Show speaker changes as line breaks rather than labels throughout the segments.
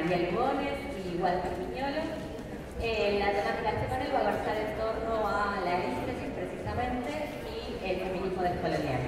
María Lugones y Walter Miñolo. La temática de este panel va a versar en torno a la síntesis precisamente y el feminismo descolonial.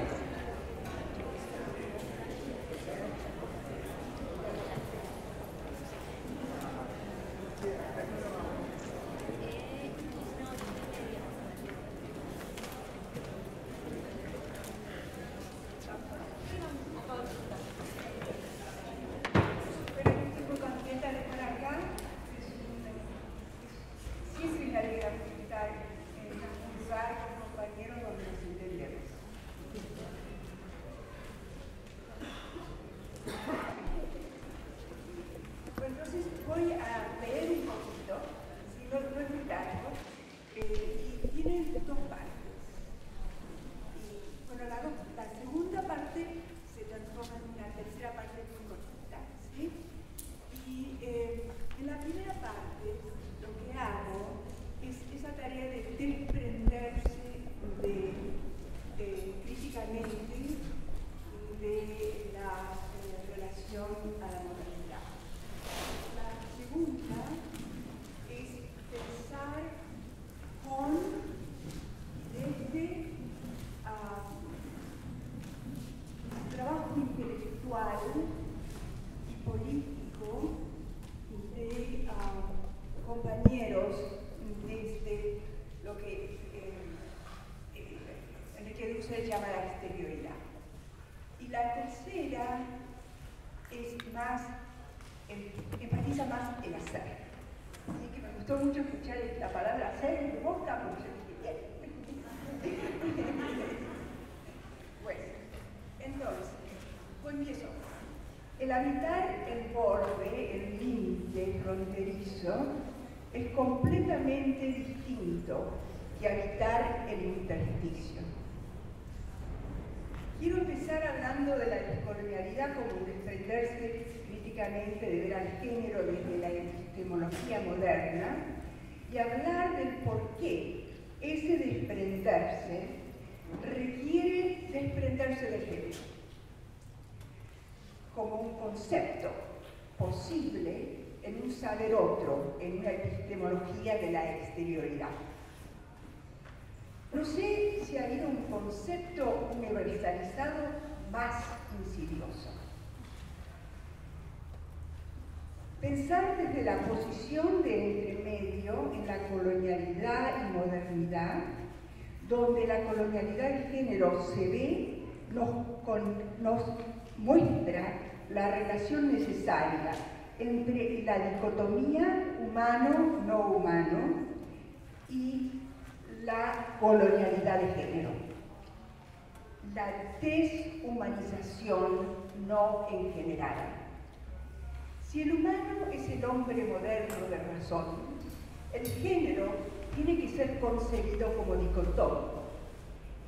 Enfatiza más el hacer. Así que me gustó mucho escuchar la palabra hacer en mi boca, porque yo dije, bien. Bueno, entonces, empiezo. El habitar el borde, el límite fronterizo, es completamente distinto que habitar el intersticio. Quiero empezar hablando de la descolonialidad como un desprenderse críticamente de ver al género desde la epistemología moderna y hablar del por qué ese desprenderse requiere desprenderse del género como un concepto posible en un saber otro, en una epistemología de la exterioridad. No sé si ha habido un concepto universalizado más insidioso. Pensar desde la posición de entremedio en la colonialidad y modernidad, donde la colonialidad de género se ve, nos muestra la relación necesaria entre la dicotomía humano-no humano y la colonialidad de género, la deshumanización no en general. Si el humano es el hombre moderno de razón, el género tiene que ser concebido como dicotómico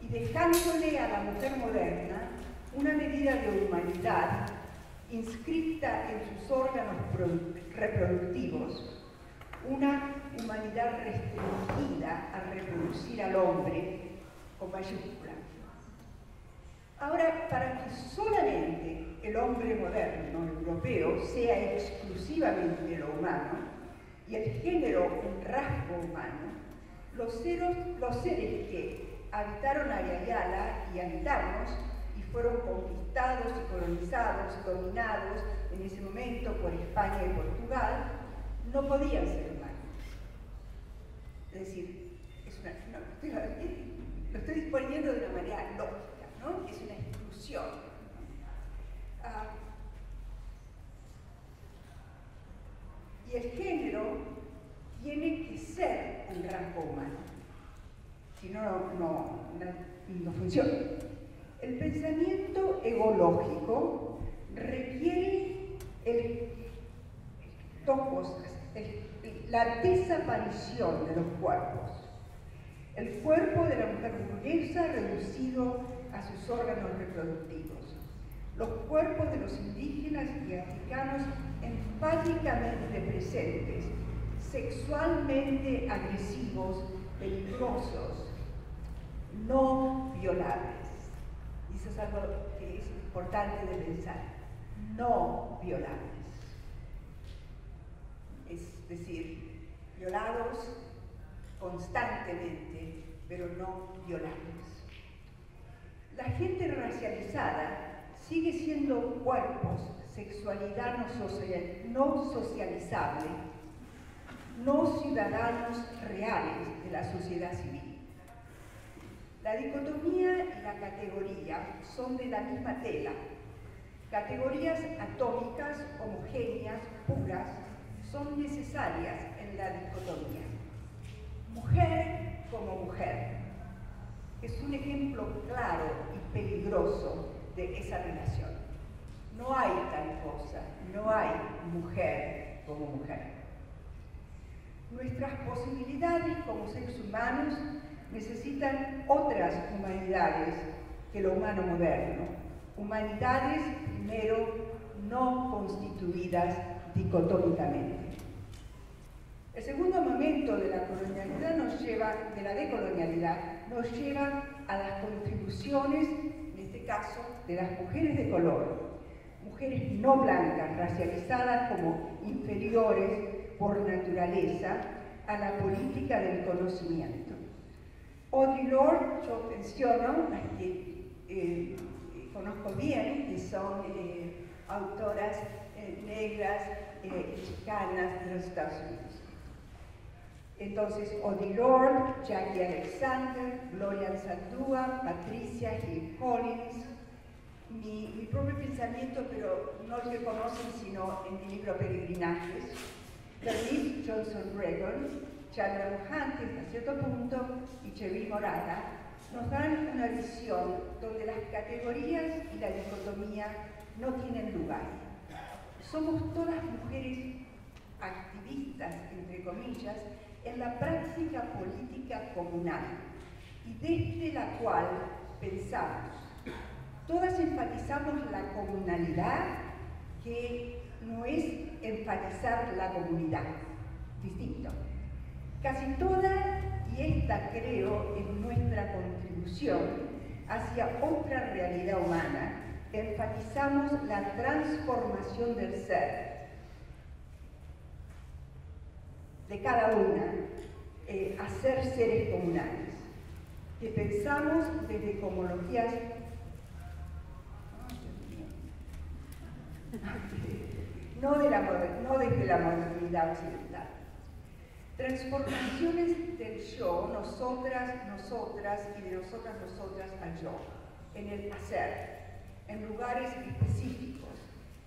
y dejándole a la mujer moderna una medida de humanidad inscripta en sus órganos reproductivos, una humanidad restringida a reproducir al hombre con mayúscula. Ahora, para que solamente el hombre moderno europeo sea exclusivamente lo humano y el género un rasgo humano, los seres que habitaron Ayala y habitamos y fueron conquistados y colonizados, dominados en ese momento por España y Portugal, no podían ser humanos. Es decir, lo estoy disponiendo de una manera lógica, ¿no? Es una exclusión. Y el género tiene que ser un rasgo humano, si no, no funciona. El pensamiento egológico requiere dos cosas: la desaparición de los cuerpos. El cuerpo de la mujer burguesa reducido a sus órganos reproductivos. Los cuerpos de los indígenas y africanos enfáticamente presentes, sexualmente agresivos, peligrosos, no violables. Y eso es algo que es importante de pensar. No violables. es decir, violados constantemente, pero no violables. La gente racializada sigue siendo cuerpos, sexualidad no socializable, no ciudadanos reales de la sociedad civil. La dicotomía y la categoría son de la misma tela, categorías atómicas, homogéneas, puras, son necesarias en la dicotomía. Mujer como mujer es un ejemplo claro y peligroso de esa relación. No hay tal cosa, no hay mujer como mujer. Nuestras posibilidades como seres humanos necesitan otras humanidades que lo humano moderno, humanidades primero no constituidas dicotómicamente. El segundo momento de la colonialidad de la decolonialidad nos lleva a las contribuciones, en este caso, de las mujeres de color, mujeres no blancas, racializadas como inferiores por naturaleza a la política del conocimiento. Audre Lorde, yo menciono, las que conozco bien, que son autoras negras mexicanas de los Estados Unidos. Entonces, Audre Lorde, Jackie Alexander, Gloria Anzaldúa, Patricia Hill Collins, mi propio pensamiento, pero no lo que conocen sino en mi libro Peregrinajes, Bernice Johnson Reagan, Chandra Mohanty hasta cierto punto y Cheryl Morata nos dan una visión donde las categorías y la dicotomía no tienen lugar. Somos todas mujeres activistas, entre comillas, en la práctica política comunal y desde la cual pensamos. Todas enfatizamos la comunalidad, que no es enfatizar la comunidad, distinto. Casi toda, y esta creo es nuestra contribución hacia otra realidad humana, enfatizamos la transformación del ser, de cada una, a ser seres comunales, que pensamos desde cosmologías no desde la modernidad occidental. Transformaciones del yo, nosotras, nosotras, y de nosotras, nosotras al yo, en el hacer, en lugares específicos.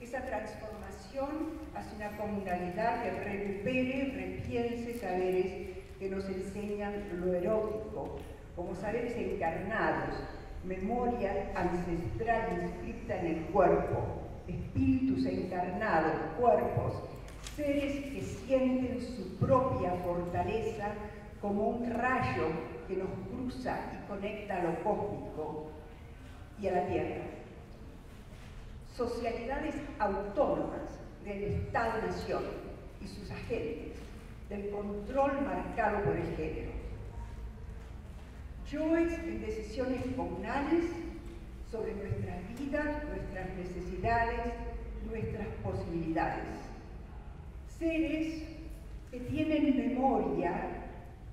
Esa transformación hacia una comunalidad que recupere, repiense saberes que nos enseñan lo erótico, como saberes encarnados, memoria ancestral inscrita en el cuerpo, espíritus encarnados, cuerpos, seres que sienten su propia fortaleza como un rayo que nos cruza y conecta a lo cósmico y a la tierra. Socialidades autónomas del Estado-Nación y sus agentes, del control marcado por el género. Yoes en decisiones comunales sobre nuestras vidas, nuestras necesidades, nuestras posibilidades. Seres que tienen memoria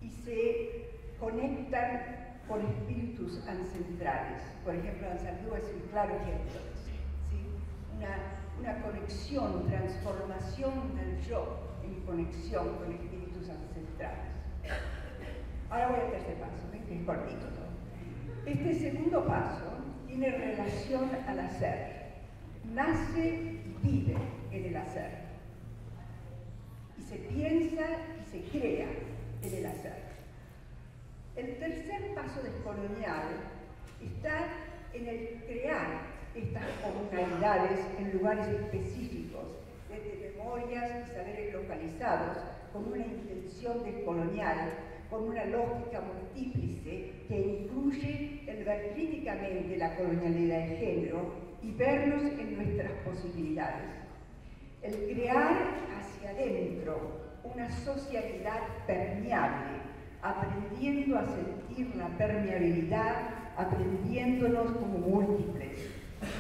y se conectan con espíritus ancestrales. Por ejemplo, Anzaldúa es un claro ejemplo de eso, ¿sí? Una conexión, transformación del yo en conexión con espíritus ancestrales. Ahora voy al tercer paso, ¿ven? Que es cortito todo. Este segundo paso tiene relación al hacer. Nace y vive en el hacer. Y se piensa y se crea en el hacer. El tercer paso descolonial está en el crear estas comunalidades en lugares específicos, desde memorias y saberes localizados, con una intención descolonial, con una lógica multíplice que incluye el ver críticamente la colonialidad de género y vernos en nuestras posibilidades. El crear hacia adentro una socialidad permeable, aprendiendo a sentir la permeabilidad, aprendiéndonos como múltiples,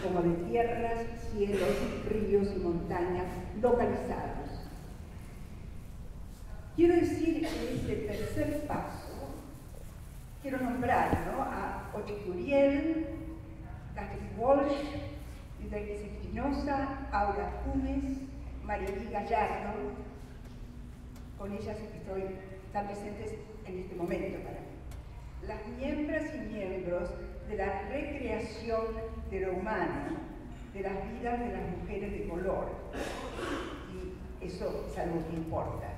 como de tierras, cielos, ríos y montañas localizados. Quiero decir que este tercer paso, quiero nombrar, ¿no?, a Ochi Curiel, Catherine Walsh, Lideric Espinosa, Aura Cumes, Marielí Gallardo, con ellas están presentes en este momento para mí. Las miembros y miembros de la recreación de lo humano, de las vidas de las mujeres de color. Y eso es algo que importa.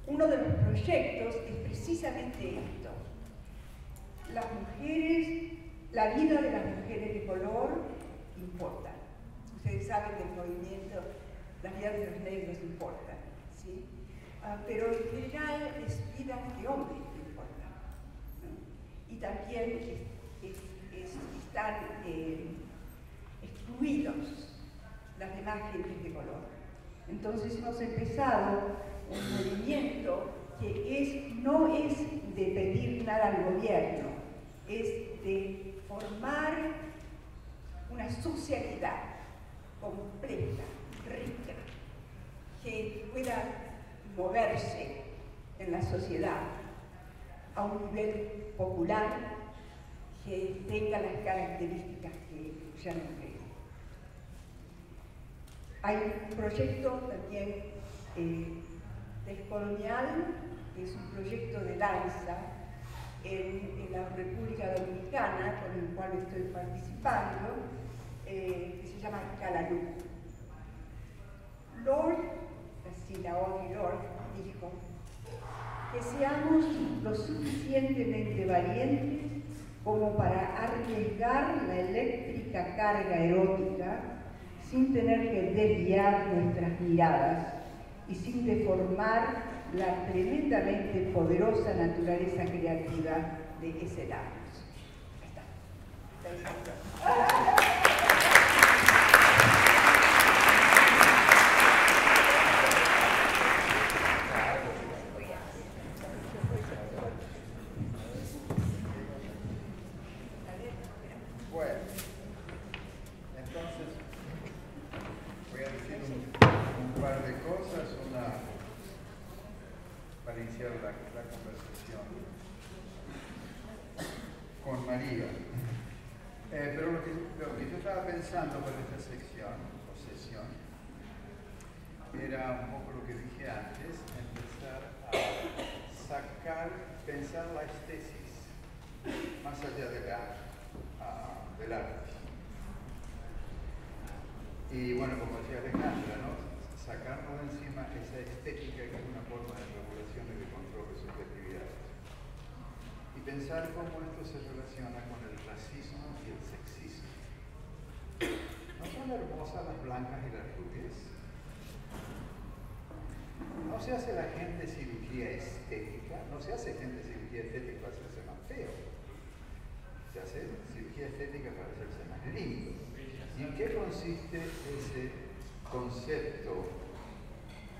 Uno de los proyectos es precisamente esto. Las mujeres, la vida de las mujeres de color importa. Ustedes saben que el movimiento, las vidas de los negros importan, ¿sí? Pero en general es vida de hombres que importan, ¿no? Y también están excluidos las demás gentes de color. Entonces hemos empezado un movimiento que no es de pedir nada al gobierno, es de formar una sociedad completa, rica, que pueda moverse en la sociedad a un nivel popular que tenga las características que ya no creo. Hay un proyecto también descolonial, que es un proyecto de danza en la República Dominicana, con el cual estoy participando, que se llama Calalú. Lord, así la Audre Lorde, dijo que seamos lo suficientemente valientes como para arriesgar la eléctrica carga erótica sin tener que desviar nuestras miradas y sin deformar la tremendamente poderosa naturaleza creativa de ese lagos. Ahí está.
Bueno, entonces voy a decir un par de cosas, para iniciar la conversación con María. Pero lo que yo estaba pensando para esta sección o sesión era un poco lo que dije antes, empezar a pensar la estesis más allá del arte. Y bueno, como decía Alejandra, ¿no?, sacarnos de encima esa estética que es una forma de regulación y de control de subjetividades. Y pensar cómo esto se relaciona con el racismo y el sexismo. ¿No son hermosas las blancas y las rubias? No se hace la gente cirugía estética, no se hace gente cirugía estética para hacerse más feo. Se hace cirugía estética para hacerse más lindo. ¿Y en qué consiste ese concepto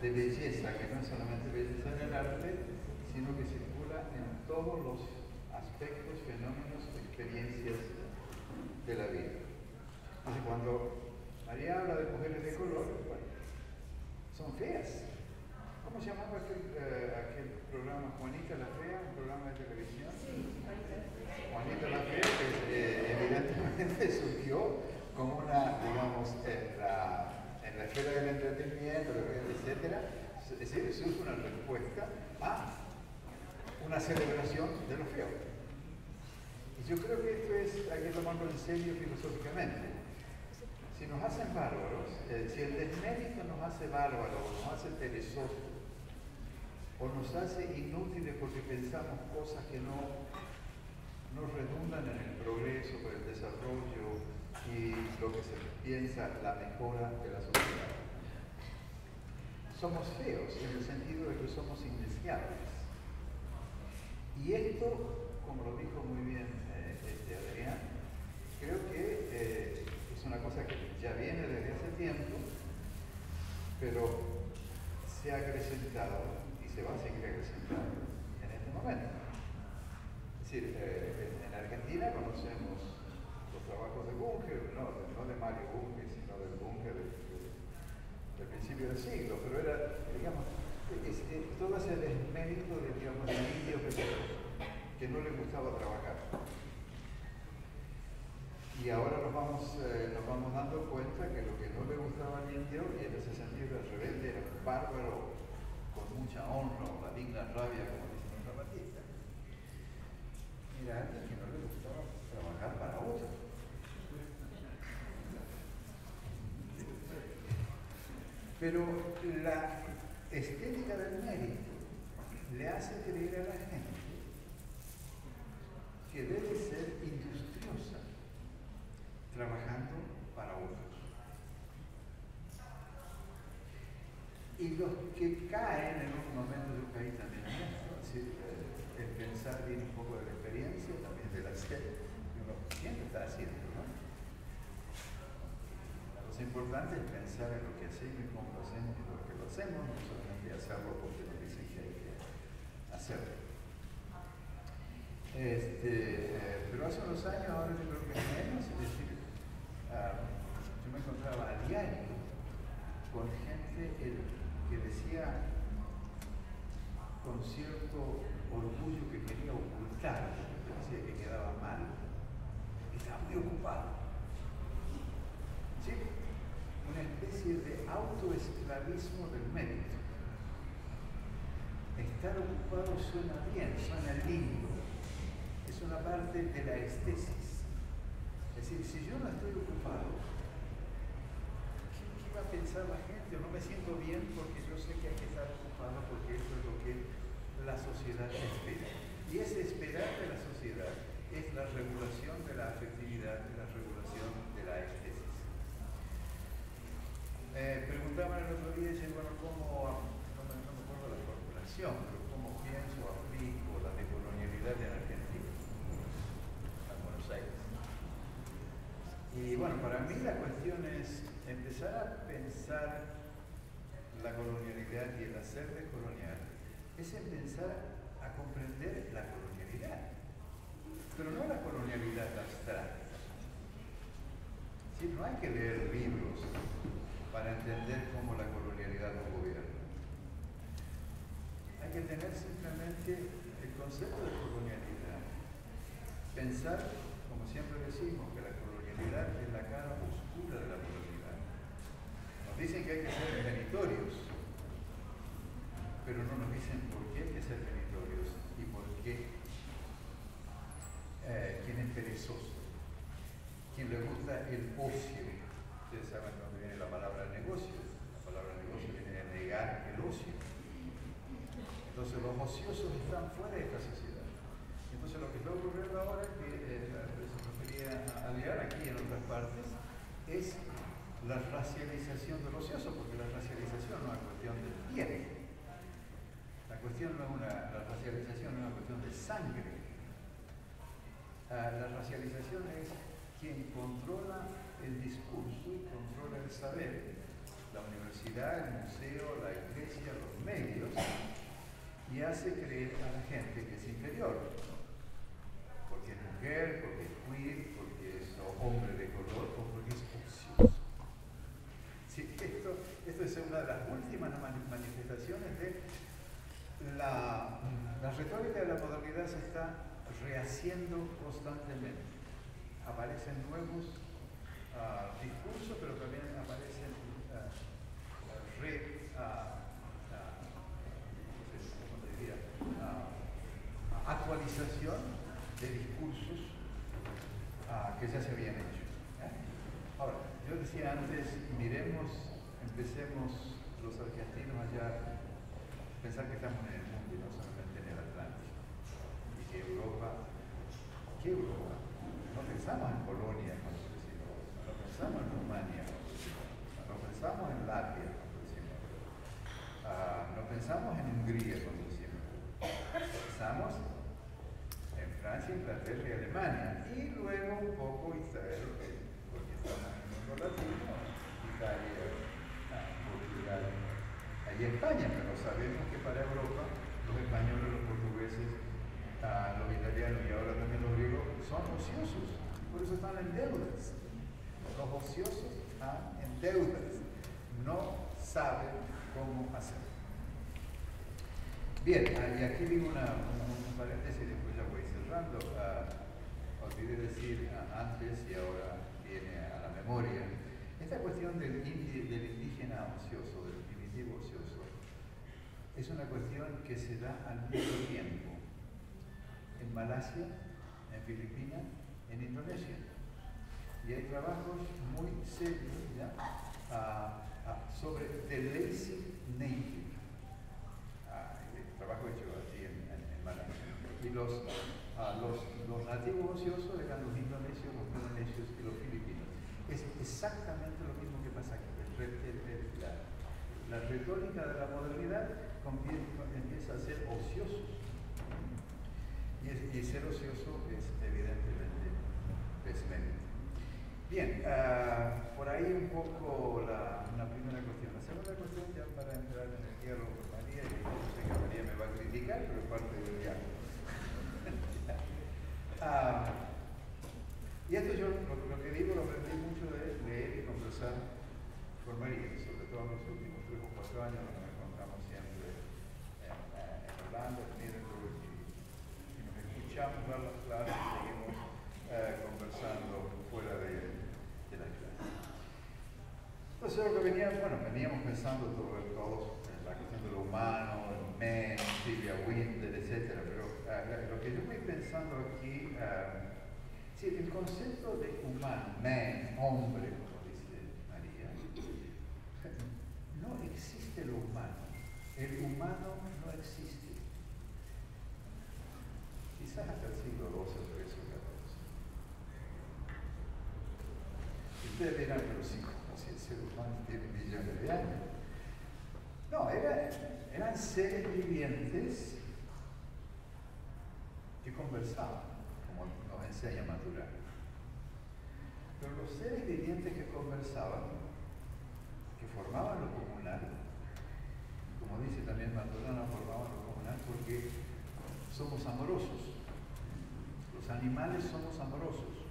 de belleza, que no es solamente belleza en el arte, sino que circula en todos los aspectos, fenómenos, experiencias de la vida? Entonces, cuando María habla de mujeres de color, bueno, son feas. ¿Cómo se llamaba aquel programa? ¿Juanita la Fea? ¿Un programa de televisión? Sí, Juanita la Fea, que evidentemente surgió como una, digamos, en la esfera del entretenimiento, etc. Es decir, surge una respuesta a una celebración de lo feo. Y yo creo que esto hay que tomarlo en serio filosóficamente. Si nos hacen bárbaros, si el desmérito nos hace bárbaros, o nos hace perezosos, o nos hace inútiles porque pensamos cosas que no redundan en el progreso, en el desarrollo y lo que se piensa la mejora de la sociedad. Somos feos en el sentido de que somos indeseables. Y esto, como lo dijo muy bien Adrián, creo que es una cosa que ya viene desde hace tiempo, pero se ha acrecentado y se va a seguir acrecentando en este momento. Es decir, en Argentina conocemos los trabajos de Bunge, no de Mario Bunge, sino del Bunge del principio del siglo, pero era, digamos, todo es el desmérito de, digamos, el indio que no le gustaba trabajar. Y ahora nos vamos dando cuenta que lo que no le gustaba al indio, y en ese sentido el rebelde era un bárbaro con mucha honra o la digna rabia, como dice nuestra Batista, era alguien que no le gustaba trabajar para otro. Pero la estética del mérito le hace creer a la gente que debe ser industriosa, trabajando para otros. Y los que caen en un momento, yo caí también en esto, es decir, el pensar viene un poco de la experiencia, también de la sed, que uno siempre está haciendo, ¿no? La cosa importante es pensar en lo que hacemos y cómo lo hacemos y lo que lo hacemos, no solamente hacerlo porque nos dicen que hay que hacerlo. Pero hace unos años, ahora yo creo que menos, es decir, yo me encontraba a diario con gente que decía con cierto orgullo que quería ocultar, que decía que quedaba mal, que estaba muy ocupado. ¿Sí? Una especie de autoesclavismo del mérito. Estar ocupado suena bien, suena lindo. Es una parte de la estesis. Es decir, si yo no estoy ocupado, ¿qué va a pensar la gente? O no me siento bien porque yo sé que hay que estar ocupado porque eso es lo que la sociedad espera. Y ese esperar de la sociedad es la regulación de la afectividad, de la regulación de la estesis. Preguntaban el otro día, dicen, bueno, ¿cómo, no me acuerdo la formulación, pero cómo pienso, aplico la decolonialidad en Argentina, en Buenos Aires? Y bueno, para mí la cuestión es empezar a pensar la colonialidad y el hacer de colonial, es empezar a comprender la colonialidad, pero no la colonialidad abstracta. ¿Sí? No hay que leer libros para entender cómo la colonialidad nos gobierna. Hay que tener simplemente el concepto de colonialidad. Pensar, como siempre decimos, que la colonialidad es la cara oscura de la modernidad. Nos dicen que hay que ser meritorios, pero no nos dicen por qué hay que ser meritorios y por qué quién es perezoso, quién le gusta el ocio. Ustedes saben dónde viene la palabra negocio. La palabra negocio viene de negar el ocio. Entonces los ociosos están fuera de esta sociedad. Entonces lo que está ocurriendo ahora, que se refería a Adrián aquí en otras partes, es la racialización del ocioso, porque la racialización no es una cuestión de piel. La racialización no es una cuestión de sangre. La racialización es quien controla el discurso y controla el saber. La universidad, el museo, la iglesia, los medios, y hace creer a la gente que es inferior, porque es mujer, porque es queer, porque es hombre de color o porque es ocioso. Sí, esto es una de las últimas manifestaciones de la retórica de la modernidad. Se está rehaciendo constantemente. Aparecen nuevos discursos, pero también aparecen actualización de discursos que ya se habían hecho. Ahora, yo decía antes, empecemos los argentinos allá a pensar que estamos en el mundo y no solamente en el Atlántico. Y que Europa, ¿qué Europa? No pensamos en Polonia cuando decimos, no pensamos en Rumania cuando decimos, no pensamos en Latvia cuando decimos, no pensamos en Hungría cuando decimos, pensamos en Francia, Inglaterra y Alemania, y luego un poco Israel, porque estamos en el mundo latino, Italia, Portugal, y España, pero sabemos que para Europa los españoles, los portugueses, los italianos y ahora también los griegos son ociosos, por eso están en deudas. Los ociosos están en deudas, no saben cómo hacer. Bien, y aquí digo un paréntesis y después ya voy cerrando. Olvidé decir antes y ahora viene a la memoria. Esta cuestión del indígena ocioso, del primitivo ocioso, es una cuestión que se da al mismo tiempo en Malasia, en Filipinas, en Indonesia. Y hay trabajos muy serios ¿ya? Sobre the lazy native. El trabajo hecho allí en Malasia. Y los nativos ociosos eran los indonesios, los melanesios y los filipinos. Es exactamente lo mismo que pasa aquí. La retórica de la modernidad empieza a ser ociosos. Y ser ocioso es evidentemente desmedro. Bien, por ahí un poco una primera cuestión. La segunda cuestión, ya para entrar en el diálogo con María, y yo sé que María me va a criticar, pero es parte del diálogo. Y esto yo lo que digo lo aprendí mucho de leer y conversar con María, sobre todo en los últimos 3 o 4 años, donde nos encontramos siempre en Holanda, en Edinburgh, y nos escuchamos dar las clases y seguimos conversando fuera de las clases. Entonces lo que veníamos pensando todos en la cuestión de lo humano, el men, Silvia Windel, etc. Pero lo que yo voy pensando aquí, sí, el concepto de humano, man, hombre, como dice María, no existe lo humano. El humano no existe. Quizás hasta el siglo XII, XIII o XIV. Ustedes dirán, pero sí, como si el ser humano tiene millones de años. No, eran seres vivientes que conversaban, como nos enseña Maturana. Pero los seres vivientes que conversaban, que formaban lo comunal, como dice también Maturana, formaban lo comunal porque somos amorosos. Los animales somos amorosos.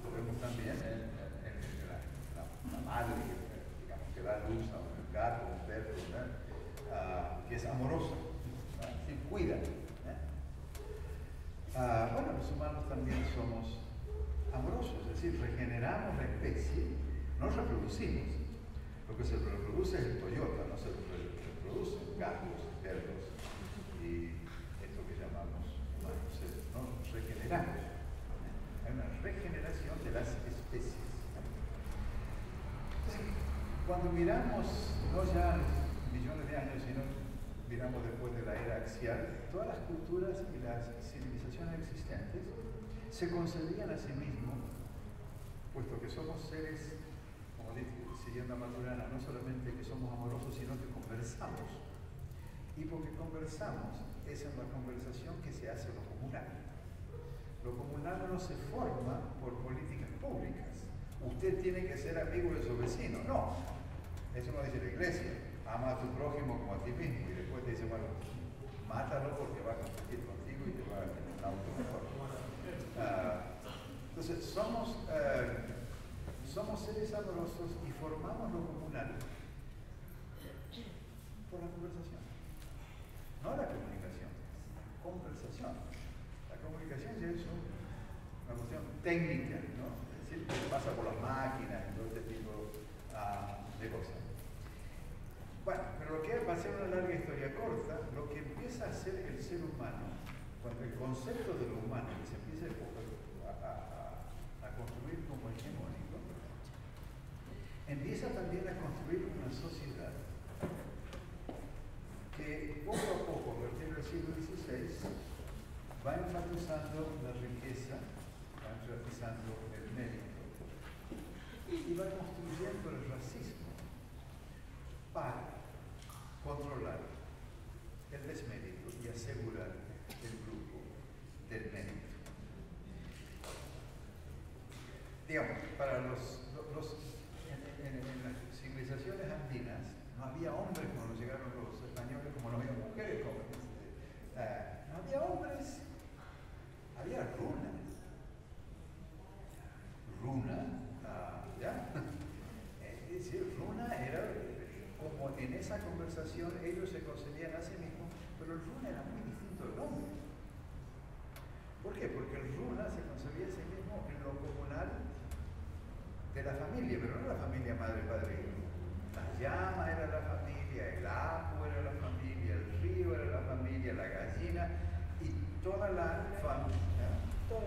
Lo vemos también en la madre, digamos, que da luz a un gato, un perro, que es amorosa, que cuida. Bueno, los humanos también somos amorosos, es decir, regeneramos la especie, nos reproducimos. Lo que se reproduce es el Toyota, no se reproducen gatos, perros y esto que llamamos humanos. Nos regeneramos. Hay una regeneración de las especies. Cuando miramos, no ya millones de años, sino miramos después de la era axial, todas las culturas y las civilizaciones existentes se concebían a sí mismos, puesto que somos seres, como dice, siguiendo a Maturana, no solamente que somos amorosos, sino que conversamos. Y porque conversamos, es en la conversación que se hace lo comunal. Lo comunal no se forma por políticas públicas. Usted tiene que ser amigo de su vecino. No, eso no dice la iglesia. Ama a tu prójimo como a ti mismo. Y después te dice, bueno, mátalo porque va a competir contigo y te va a tener un auto mejor. Entonces, somos seres amorosos y formamos lo comunal por la conversación. No la comunicación, conversación. La comunicación ya es una cuestión técnica, ¿no? Es decir, que pasa por las máquinas y todo este tipo de cosas. Bueno, pero lo que va a ser una larga historia corta, lo que empieza a hacer el ser humano, cuando el concepto de lo humano que se empieza a construir como hegemónico, empieza también a construir una sociedad que poco a poco, a partir del siglo XVI, va enfatizando la riqueza, va enfatizando el mérito y va construyendo el racismo para controlar el desmérito y asegurar el grupo del mérito. Digamos, para en las civilizaciones andinas no había hombres cuando llegaron los españoles, como no había mujeres jóvenes. No había hombres, había runas. ¿Ya? Es decir, runa era como en esa conversación ellos se concebían a sí mismos pero el runa era muy distinto del hombre. ¿Por qué? Porque el runa se concebía a sí mismo en lo comunal de la familia, pero no la familia madre, padre e hijo. La llama era la familia, el ajo era la familia, el río era la familia, la gallina y toda la familia. Todo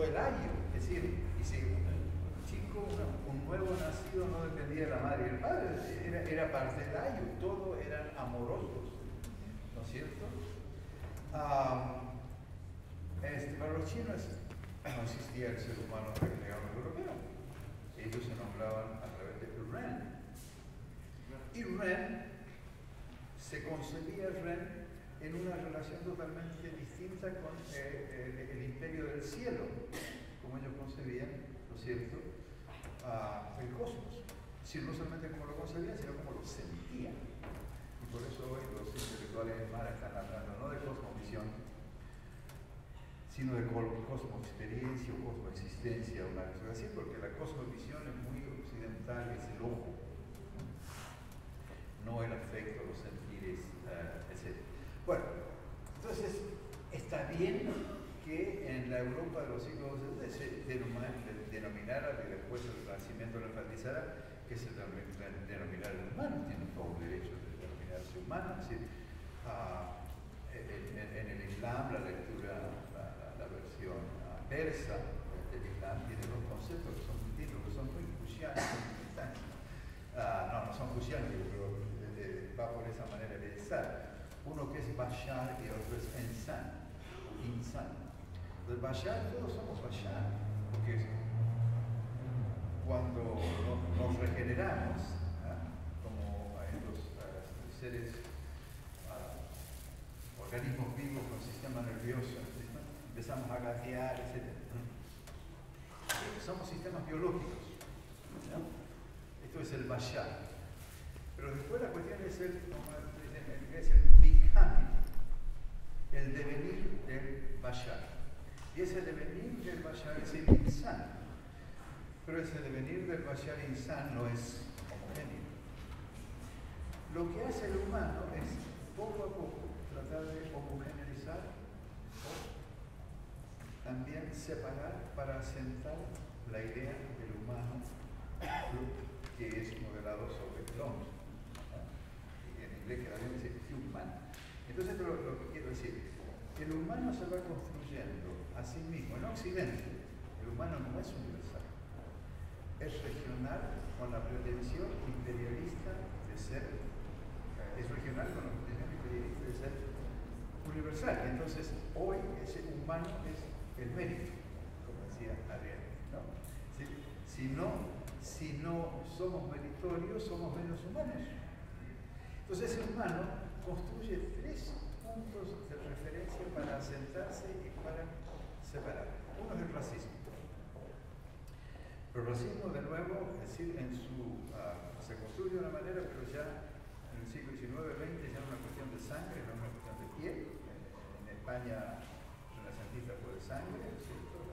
el ayo. Es decir, y si un chico, un nuevo nacido no dependía de la madre y el padre, era parte del ayo, todos eran amorosos, ¿no es cierto? Para los chinos no existía el ser humano recreado europeo. Ellos se nombraban a través de Ren. Y Ren se concebía Ren en una relación totalmente distinta con el imperio del cielo, como ellos concebían, ¿no es cierto?, el cosmos. Es decir, no solamente como lo concebían, sino como lo sentían. Y por eso hoy los intelectuales de Mara están hablando no de cosmovisión, sino de cosmoexperiencia o cosmoexistencia, una cosa así, porque la cosmovisión es muy occidental, es el ojo, no el afecto, los sentires, etc. Bueno, entonces está bien que en la Europa de los siglos XX se denominara, y después el Renacimiento lo enfatizara, que se denominara el humano, tiene todo el derecho de denominarse humano, es decir, en el Islam la lectura, la versión persa del Islam tiene dos conceptos que son distintos, que son muy cruciales. No son cruciales, pero va por esa manera de pensar. Uno que es Bashar y otro es Insan. Entonces, Bashar, todos somos Bashar, porque cuando nos regeneramos, como estos seres, organismos vivos con sistema nervioso, empezamos a gatear, etc. Somos sistemas biológicos, ¿no? Esto es el Bashar. Pero después la cuestión es como dicen en inglés, el becoming, el devenir del Bashar. Y ese devenir del Bashar es el Insan. Pero ese devenir del Bashar Insan no es homogéneo. Lo que hace el humano es, poco a poco, tratar de homogeneizar o también separar para asentar la idea del humano que es modelado sobre el hombre. Y en inglés queda bien dice human. Entonces lo que quiero decir, el humano se va construyendo a sí mismo. En Occidente, el humano no es universal. Es regional con la pretensión imperialista de ser, es regional con la pretensión imperialista de ser universal. Entonces, hoy ese humano es el mérito, como decía Adrián, ¿no? Si no somos meritorios, somos menos humanos. Entonces, ese humano construye tres puntos de referencia para asentarse y para separar. Uno es el racismo. Pero el racismo, de nuevo, es decir, se construye de una manera, pero ya en el siglo XIX-XX ya es una cuestión de sangre, no es una cuestión de piel. En España, renacentista fue de sangre, ¿no es cierto?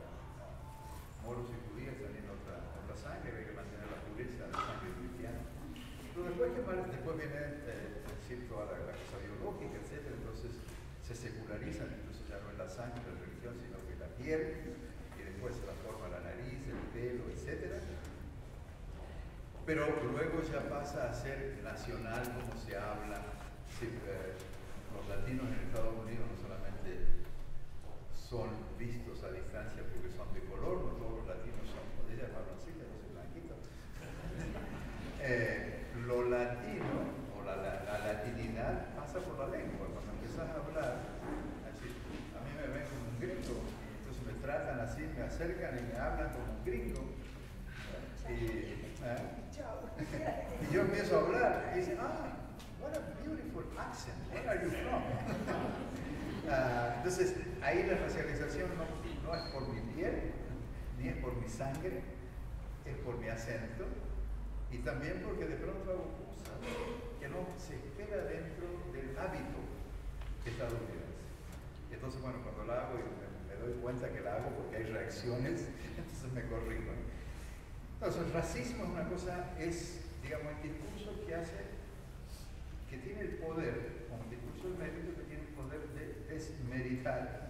Moros y judíos tenían otra sangre, había que mantener la pureza de la sangre cristiana. Pero después viene toda la cosa biológica, etc. Entonces se secularizan, entonces ya no es la sangre, la religión, sino que la piel, y después se transforma la nariz, el pelo, etc. Pero luego ya pasa a ser nacional, como se habla. Los latinos en Estados Unidos no solamente son vistos a distancia porque son de color, no todos los latinos son, como ella es marroncita, yo soy blanquito. Lo latino, o la latinidad, pasa por la lengua. Cuando empiezas a hablar, así, a mí me ven como un gringo, y entonces me tratan así, me acercan y me hablan como un gringo. Y yo empiezo a hablar, y dicen, what a beautiful accent, where are you from? Entonces, ahí la racialización no es por mi piel, ni es por mi sangre, es por mi acento, y también porque de pronto hago cosas que no se espera dentro del hábito estadounidense. Entonces, bueno, cuando la hago, me doy cuenta que la hago porque hay reacciones, entonces me corrijo. Entonces, el racismo es una cosa, es, digamos, el discurso que hace que tiene el poder, como discurso del mérito, que tiene el poder de desmeritar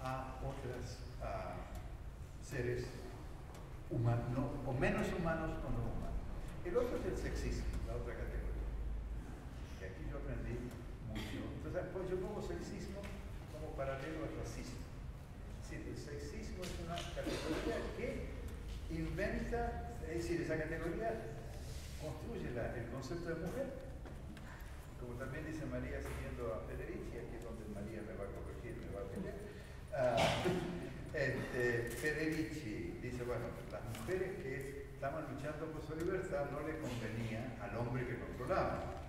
a otros seres humanos, o menos humanos o no humanos. El otro es el sexismo, la otra categoría. Y aquí yo aprendí mucho. Entonces, pues yo pongo sexismo como paralelo al racismo. Es decir, el sexismo es una categoría que inventa, es decir, esa categoría construye el concepto de mujer. Como también dice María, siguiendo a Federici, aquí es donde María me va a corregir, me va a pelear. Federici dice, bueno, las mujeres que estaban luchando por su libertad no le convenía al hombre que controlaba.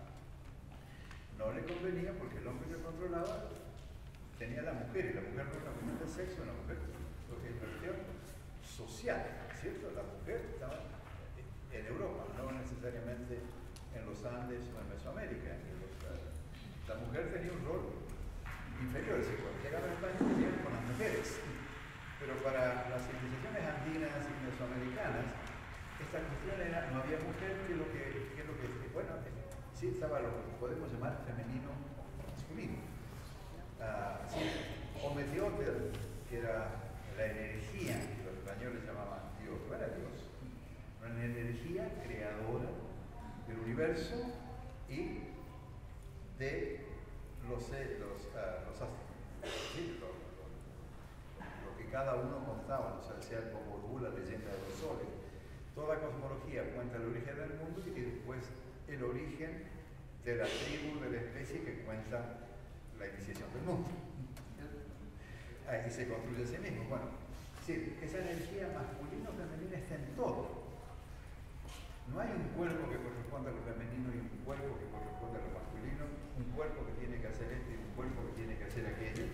No le convenía porque el hombre que controlaba tenía a la mujer, y la mujer no es una cuestión de sexo, una mujer porque es una cuestión social, ¿cierto? La mujer estaba en Europa, no necesariamente en los Andes o en Mesoamérica. La mujer tenía un rol inferior, es decir, cuando llegaban a España llegaban con las mujeres, pero para las civilizaciones andinas y mesoamericanas esta cuestión era, no había mujer, que es lo que bueno, sí estaba lo que podemos llamar femenino masculino. Sí, Ometeotl, que era la energía que los españoles llamaban Dios, no era Dios, una energía creadora del universo y de los astros, ¿sí? Lo que cada uno contaba, o sea, sea como la leyenda de los soles. Toda cosmología cuenta el origen del mundo y después el origen de la tribu, de la especie que cuenta la iniciación del mundo. Y se construye a sí mismo. Bueno, sí, esa energía masculina o femenina está en todo. No hay un cuerpo que corresponda a lo femenino y un cuerpo que corresponda a lo masculino, un cuerpo que tiene que hacer esto y un cuerpo que tiene que hacer aquello,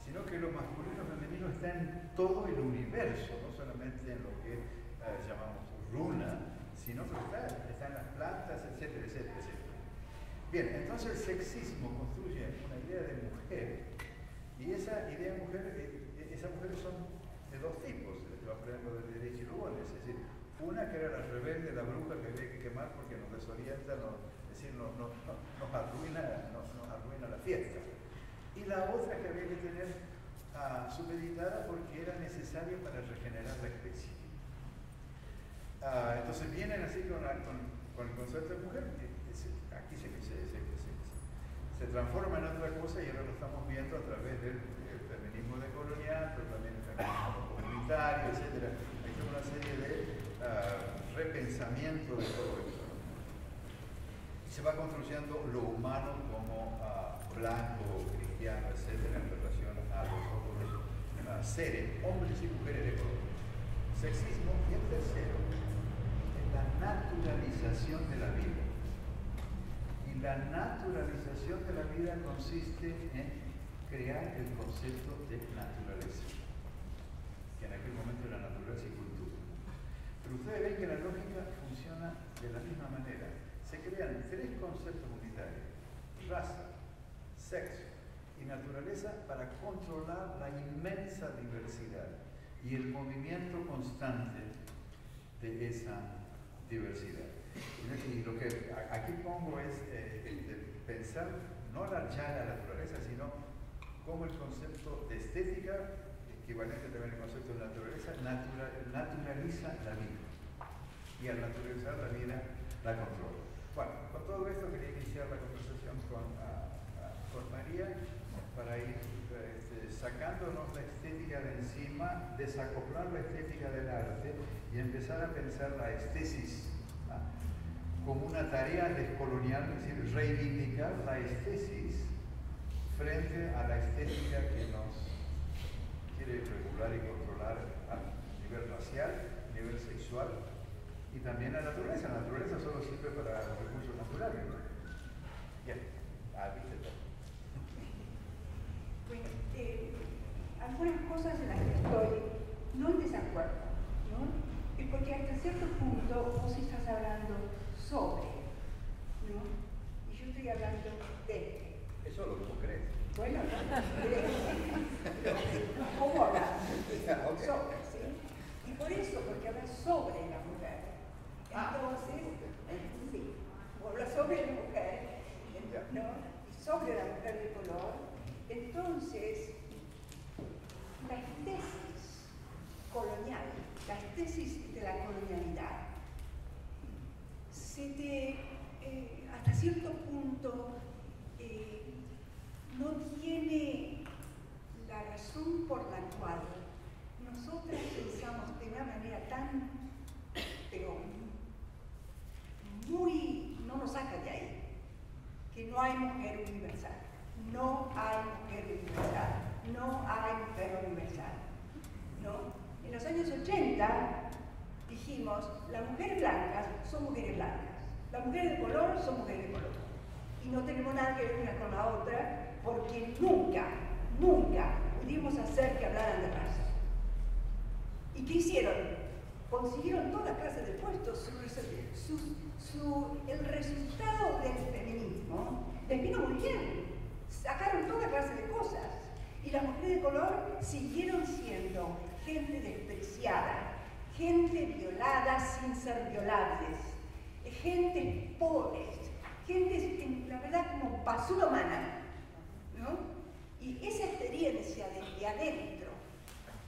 sino que lo masculino y femenino está en todo el universo, no solamente en lo que llamamos runa, sino que está en las plantas, etcétera, etcétera, etcétera. Bien, entonces el sexismo construye una idea de mujer, y esa idea de mujer, esas mujeres son de dos tipos, por ejemplo, de Federici y Lugones, es decir, una que era la rebelde, la bruja que había que quemar porque nos desorienta, es decir, nos arruina la fiesta. Y la otra que había que tener supeditada porque era necesaria para regenerar la especie. Entonces vienen así con el concepto de mujer, aquí se transforma en otra cosa y ahora lo estamos viendo a través del feminismo decolonial, pero también el feminismo comunitario, etc. Hay toda una serie de repensamiento de todo esto. Y se va construyendo lo humano como blanco, cristiano, etc. en relación a los otros seres, hombres y mujeres de color. Sexismo. Y el tercero es la naturalización de la vida. Y la naturalización de la vida consiste en crear el concepto de naturaleza, que en aquel momento era naturaleza y cultura. Pero ustedes ven que la lógica funciona de la misma manera. Se crean tres conceptos unitarios: raza, sexo y naturaleza, para controlar la inmensa diversidad y el movimiento constante de esa diversidad. Y lo que aquí pongo es pensar no ya la naturaleza, sino como el concepto de estética, equivalente también al concepto de naturaleza, naturaliza la vida. Y al naturalizar la vida, la controla. Bueno, con todo esto quería iniciar la conversación con María para ir sacándonos la estética de encima, desacoplar la estética del arte y empezar a pensar la estesis como una tarea descolonial, es decir, reivindicar la estesis frente a la estética que nos quiere regular y controlar a nivel racial, a nivel sexual y también a la naturaleza. La naturaleza solo sirve para los recursos naturales, ¿no? Bien, viste todo.
Bueno, algunas cosas en las que estoy no en desacuerdo, ¿no? Y porque hasta cierto punto vos estás hablando sobre, ¿no? Y yo estoy hablando de.
Eso es lo que vos crees.
Bueno, ¿cómo hablar?
Okay.
Sobre, ¿sí? Y por eso, porque habla sobre la mujer. Entonces, sí, habla sobre la mujer tesis de la colonialidad hasta cierto punto no tiene la razón por la cual nosotras pensamos de una manera tan, pero muy, no nos saca de ahí, que no hay mujer universal. No hay mujer universal. No hay mujer universal. ¿No? En los años 80 dijimos, las mujeres blancas son mujeres blancas, las mujeres de color son mujeres de color. Y no tenemos nada que ver una con la otra, porque nunca pudimos hacer que hablaran de raza. ¿Y qué hicieron? Consiguieron toda clase de puestos. El resultado del feminismo les vino muy bien. Sacaron toda clase de cosas. Y las mujeres de color siguieron siendo gente despreciada, gente violada sin ser violables, gente pobres, gente, la verdad, como basura humana, ¿no? Y esa experiencia desde adentro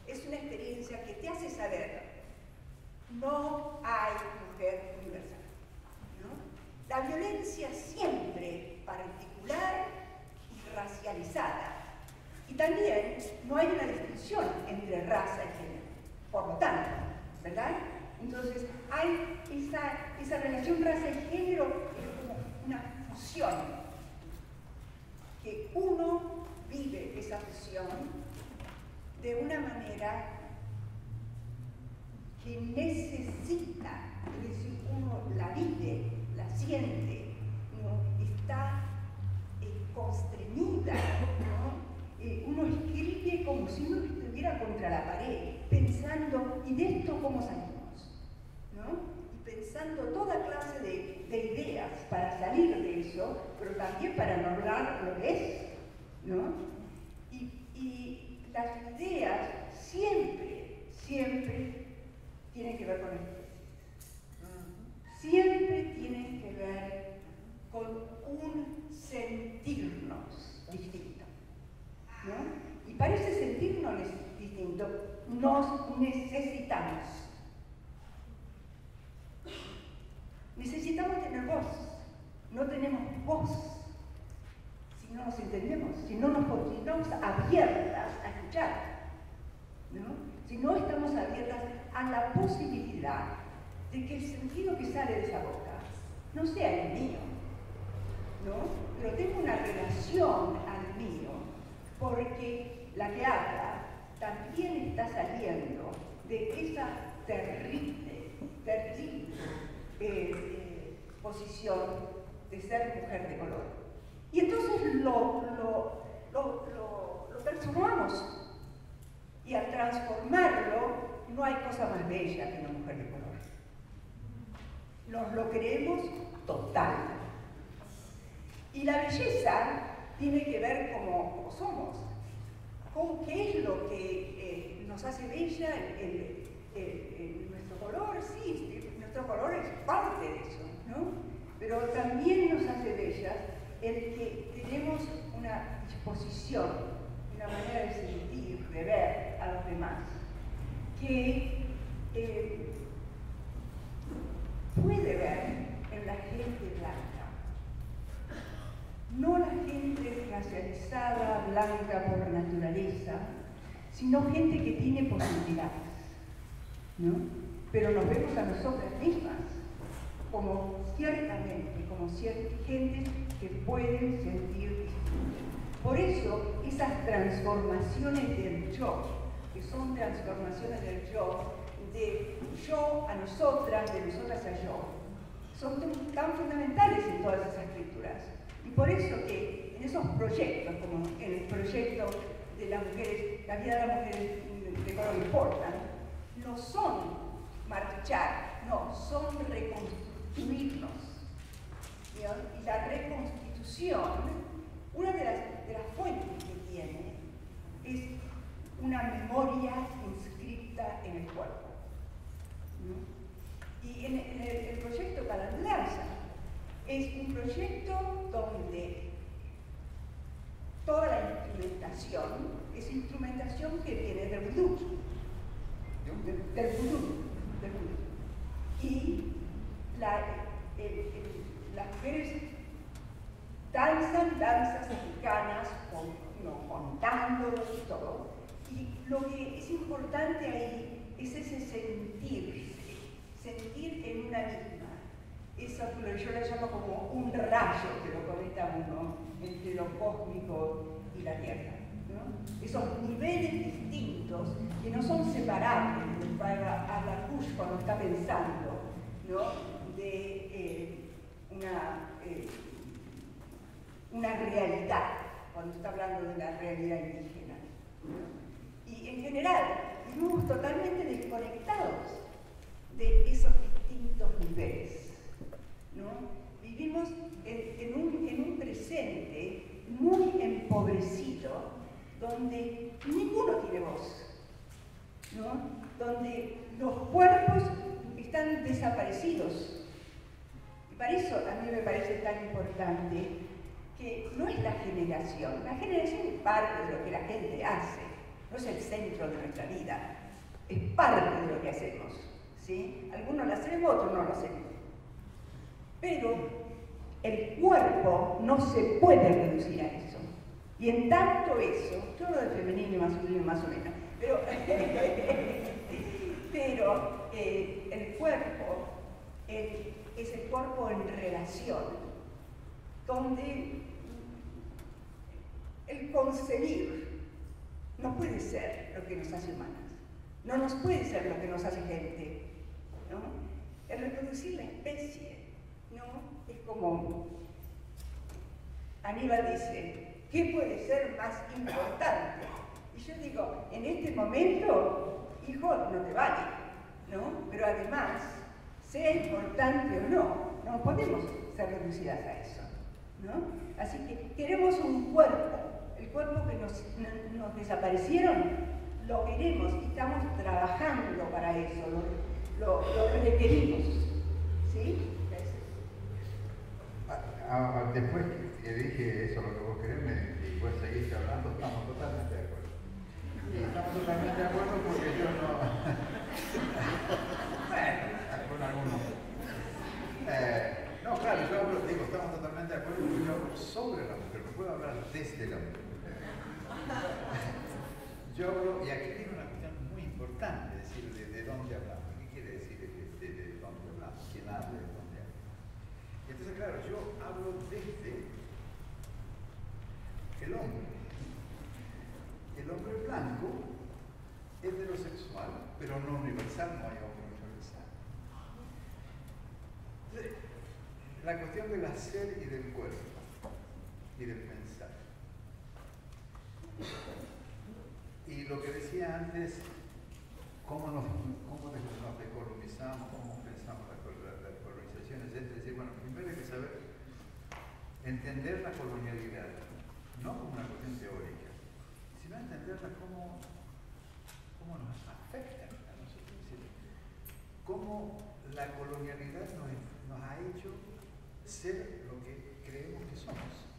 es una experiencia que te hace saber, no hay mujer universal, ¿no? La violencia siempre particular y racializada. Y también no hay una distinción entre raza y género, por lo tanto, ¿verdad? Entonces hay esa relación raza y género, es como una fusión, que uno vive esa fusión de una manera que necesita, es decir, uno la vive, la siente, ¿no? Está constreñida, ¿no? Uno escribe como si uno estuviera contra la pared, pensando, ¿y de esto cómo salimos? ¿No? Y pensando toda clase de ideas para salir de eso, pero también para nombrar lo que es, ¿no? Y las ideas siempre tienen que ver con esto. Siempre tienen que ver con un sentirnos distinto, ¿no? Y para ese sentirnos distinto nos necesitamos. Necesitamos tener voz. No tenemos voz si no nos entendemos, si no estamos abiertas a escuchar, ¿no? Si no estamos abiertas a la posibilidad de que el sentido que sale de esa boca no sea el mío, ¿no? Pero tengo una relación al mío, porque la que habla también está saliendo de esa terrible posición de ser mujer de color. Y entonces lo transformamos. Y al transformarlo, no hay cosa más bella que una mujer de color. Nos lo creemos total. Y la belleza tiene que ver cómo somos, con qué es lo que nos hace bella nuestro color. Sí, nuestro color es parte de eso, ¿no? Pero también nos hace bellas el que tenemos una disposición, una manera de sentir, de ver a los demás, que puede ver en la gente blanca. No la gente racializada, blanca por naturaleza, sino gente que tiene posibilidades, ¿no? Pero nos vemos a nosotras mismas como ciertamente, como gente que pueden sentir distinto. Por eso, esas transformaciones del yo, que son transformaciones del yo, de yo a nosotras, de nosotras a yo, son tan fundamentales en todas esas escrituras. Y por eso que en esos proyectos, como en el proyecto de las mujeres, la vida de las mujeres de color importa, no son marchar, no, son reconstruirnos. Y la reconstitución, una de las fuentes que tiene, es una memoria inscrita en el cuerpo, ¿no? Y en el proyecto Calandrianza es un proyecto donde toda la instrumentación es instrumentación que viene del vudú, cósmico y la Tierra, ¿no? Esos niveles distintos que no son separables para Arlacush cuando está pensando, ¿no? De una realidad, cuando está hablando de la realidad indígena, ¿no? Y en general, vivimos totalmente desconectados de esos distintos niveles, ¿no? Vivimos en un presente muy empobrecido, donde ninguno tiene voz, ¿no? Donde los cuerpos están desaparecidos. Y para eso a mí me parece tan importante que no es la generación es parte de lo que la gente hace, no es el centro de nuestra vida, es parte de lo que hacemos, ¿sí? Algunos lo hacemos, otros no lo hacemos. Pero el cuerpo no se puede reducir a eso. Y en tanto eso, yo hablo de femenino y masculino más o menos, pero, el cuerpo es el cuerpo en relación, donde el concebir no puede ser lo que nos hace humanas, no nos puede ser lo que nos hace gente, ¿no? El reproducir la especie, ¿no? Es como Aníbal dice, ¿qué puede ser más importante? Y yo digo, en este momento, hijo, no te vale, ¿no? Pero además, sea importante o no podemos ser reducidas a eso, ¿no? Así que queremos un cuerpo, el cuerpo que nos desaparecieron, lo queremos y estamos trabajando para eso, lo requerimos, ¿sí?
Después que dije eso, lo que vos querés, y vos seguiste hablando, estamos totalmente de acuerdo. Y estamos totalmente de acuerdo porque yo no... bueno, con algunos... no, claro, yo hablo, digo, estamos totalmente de acuerdo porque yo hablo sobre la mujer, no puedo hablar desde la mujer. Yo hablo, y aquí viene una cuestión muy importante, es decir, de dónde hablamos. ¿Qué quiere decir de dónde hablamos? ¿Quién habla de dónde habla? Y entonces, claro, yo hablo desde el hombre. El hombre blanco es heterosexual, pero no universal, no hay hombre universal. Entonces, la cuestión del hacer y del cuerpo y del pensar. Y lo que decía antes, cómo nos decolonizamos, cómo pensamos las colonizaciones, es decir, bueno, primero hay que saber entender la colonialidad, no como una cuestión teórica, sino entenderla como nos afecta a nosotros. Es decir, cómo la colonialidad nos ha hecho ser lo que creemos que somos.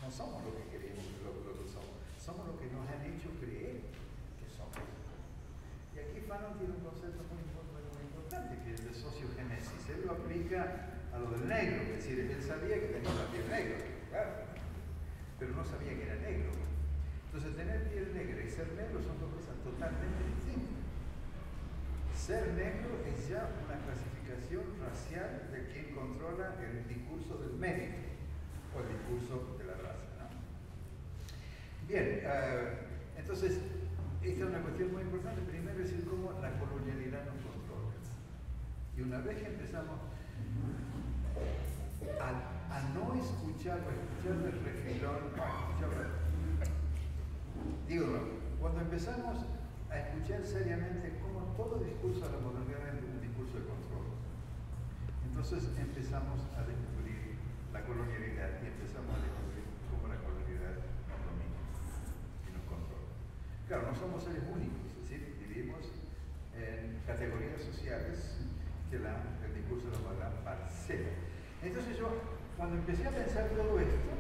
No somos lo que creemos lo que somos lo que nos han hecho creer que somos. Y aquí Fanon tiene un concepto muy importante, que es de sociogénesis. Él lo aplica a lo del negro, es decir, él sabía que tenía la piel negra, claro, pero no sabía que era negro. Entonces, tener piel negra y ser negro son dos cosas totalmente distintas. Ser negro es ya una clasificación racial de quien controla el discurso del médico o el discurso de la raza, ¿no? Bien, entonces, esta es una cuestión muy importante. Primero es decir cómo la colonialidad nos controla. Y una vez que empezamos a no escuchar o escuchar de refilón, cuando empezamos a escuchar seriamente cómo todo discurso de la modernidad es un discurso de control, entonces empezamos a descubrir la colonialidad y empezamos a descubrir cómo la colonialidad nos domina y nos controla. Claro, no somos seres únicos, es decir, vivimos en categorías sociales que el discurso de la modernidad parcela. Entonces yo, cuando empecé a pensar todo esto,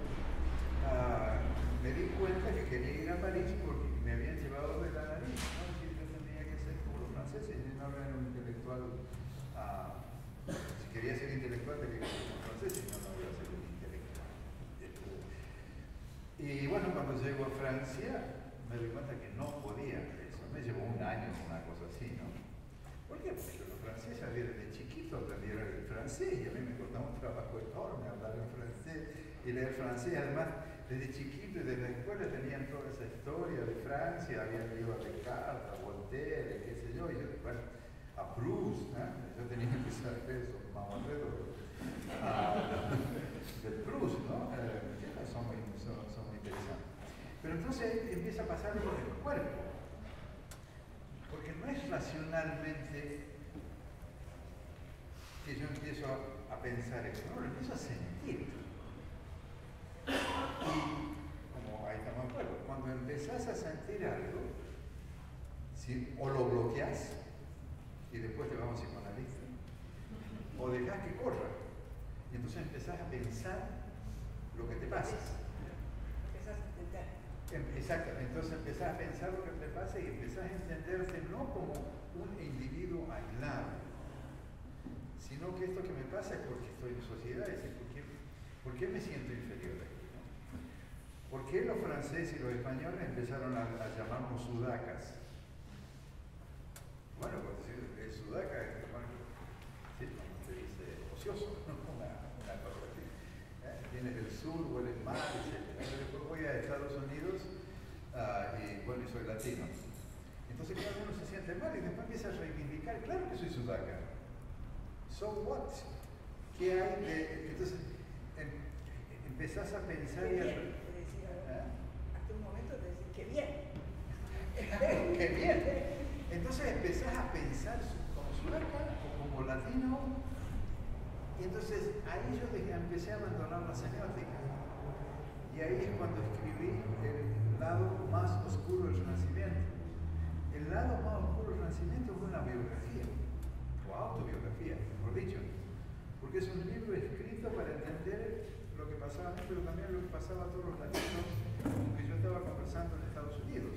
me di cuenta que quería ir a París porque me habían llevado de la nariz, ¿no? Es decir, yo tenía que ser como los franceses, y no era un intelectual. Si quería ser intelectual, tenía que ser como francés, y no iba a ser un intelectual. Y bueno, cuando llego a Francia, me di cuenta que no podía eso. Me llevó un año o una cosa así, ¿no? ¿Por qué? Porque los franceses desde chiquito aprendieron el francés y a mí me costaba un trabajo enorme hablar en francés y leer francés. Además, desde chiquito y desde la escuela tenían toda esa historia de Francia, habían leído a Descartes, a Voltaire, qué sé yo, y yo, bueno, a Proust, yo tenía que saber eso, mamarredo, del Proust, ¿no? Que son muy interesantes. Pero entonces empieza a pasar por el cuerpo, porque no es racionalmente que yo empiezo a pensar eso, no, lo empiezo a sentir. Y como ahí estamos de acuerdo, cuando empezás a sentir algo, ¿sí? O lo bloqueás y después te vamos a psicoanalista, o dejás que corra y entonces empezás a pensar lo que te pasa.
Empezás a entender.
Exactamente, entonces empezás a pensar lo que te pasa y empezás a entenderte no como un individuo aislado, sino que esto que me pasa es porque estoy en sociedad, es decir, ¿por qué me siento inferior aquí? ¿Por qué los franceses y los españoles empezaron a llamarnos sudacas? Bueno, pues el sudaca es sí, como se dice, ocioso, ¿no? una cosa así. Vienes del sur, hueles mal, etc. Después voy a Estados Unidos y bueno, soy latino. Entonces cada uno se siente mal y después empieza a reivindicar, claro que soy sudaca. So what? ¿Qué hay de...? Entonces empezás a pensar y a...
Hasta un momento te decís, ¡qué bien!
¡Qué bien! Entonces empezás a pensar como sudaca o como latino, y entonces ahí yo empecé a abandonar la semiótica. Y ahí es cuando escribí el lado más oscuro del Renacimiento. El lado más oscuro del Renacimiento fue una biografía, o autobiografía, mejor dicho, porque es un libro escrito para entender lo que pasaba a mí, pero también lo que pasaba a todos los latinos con que yo estaba conversando en Estados Unidos.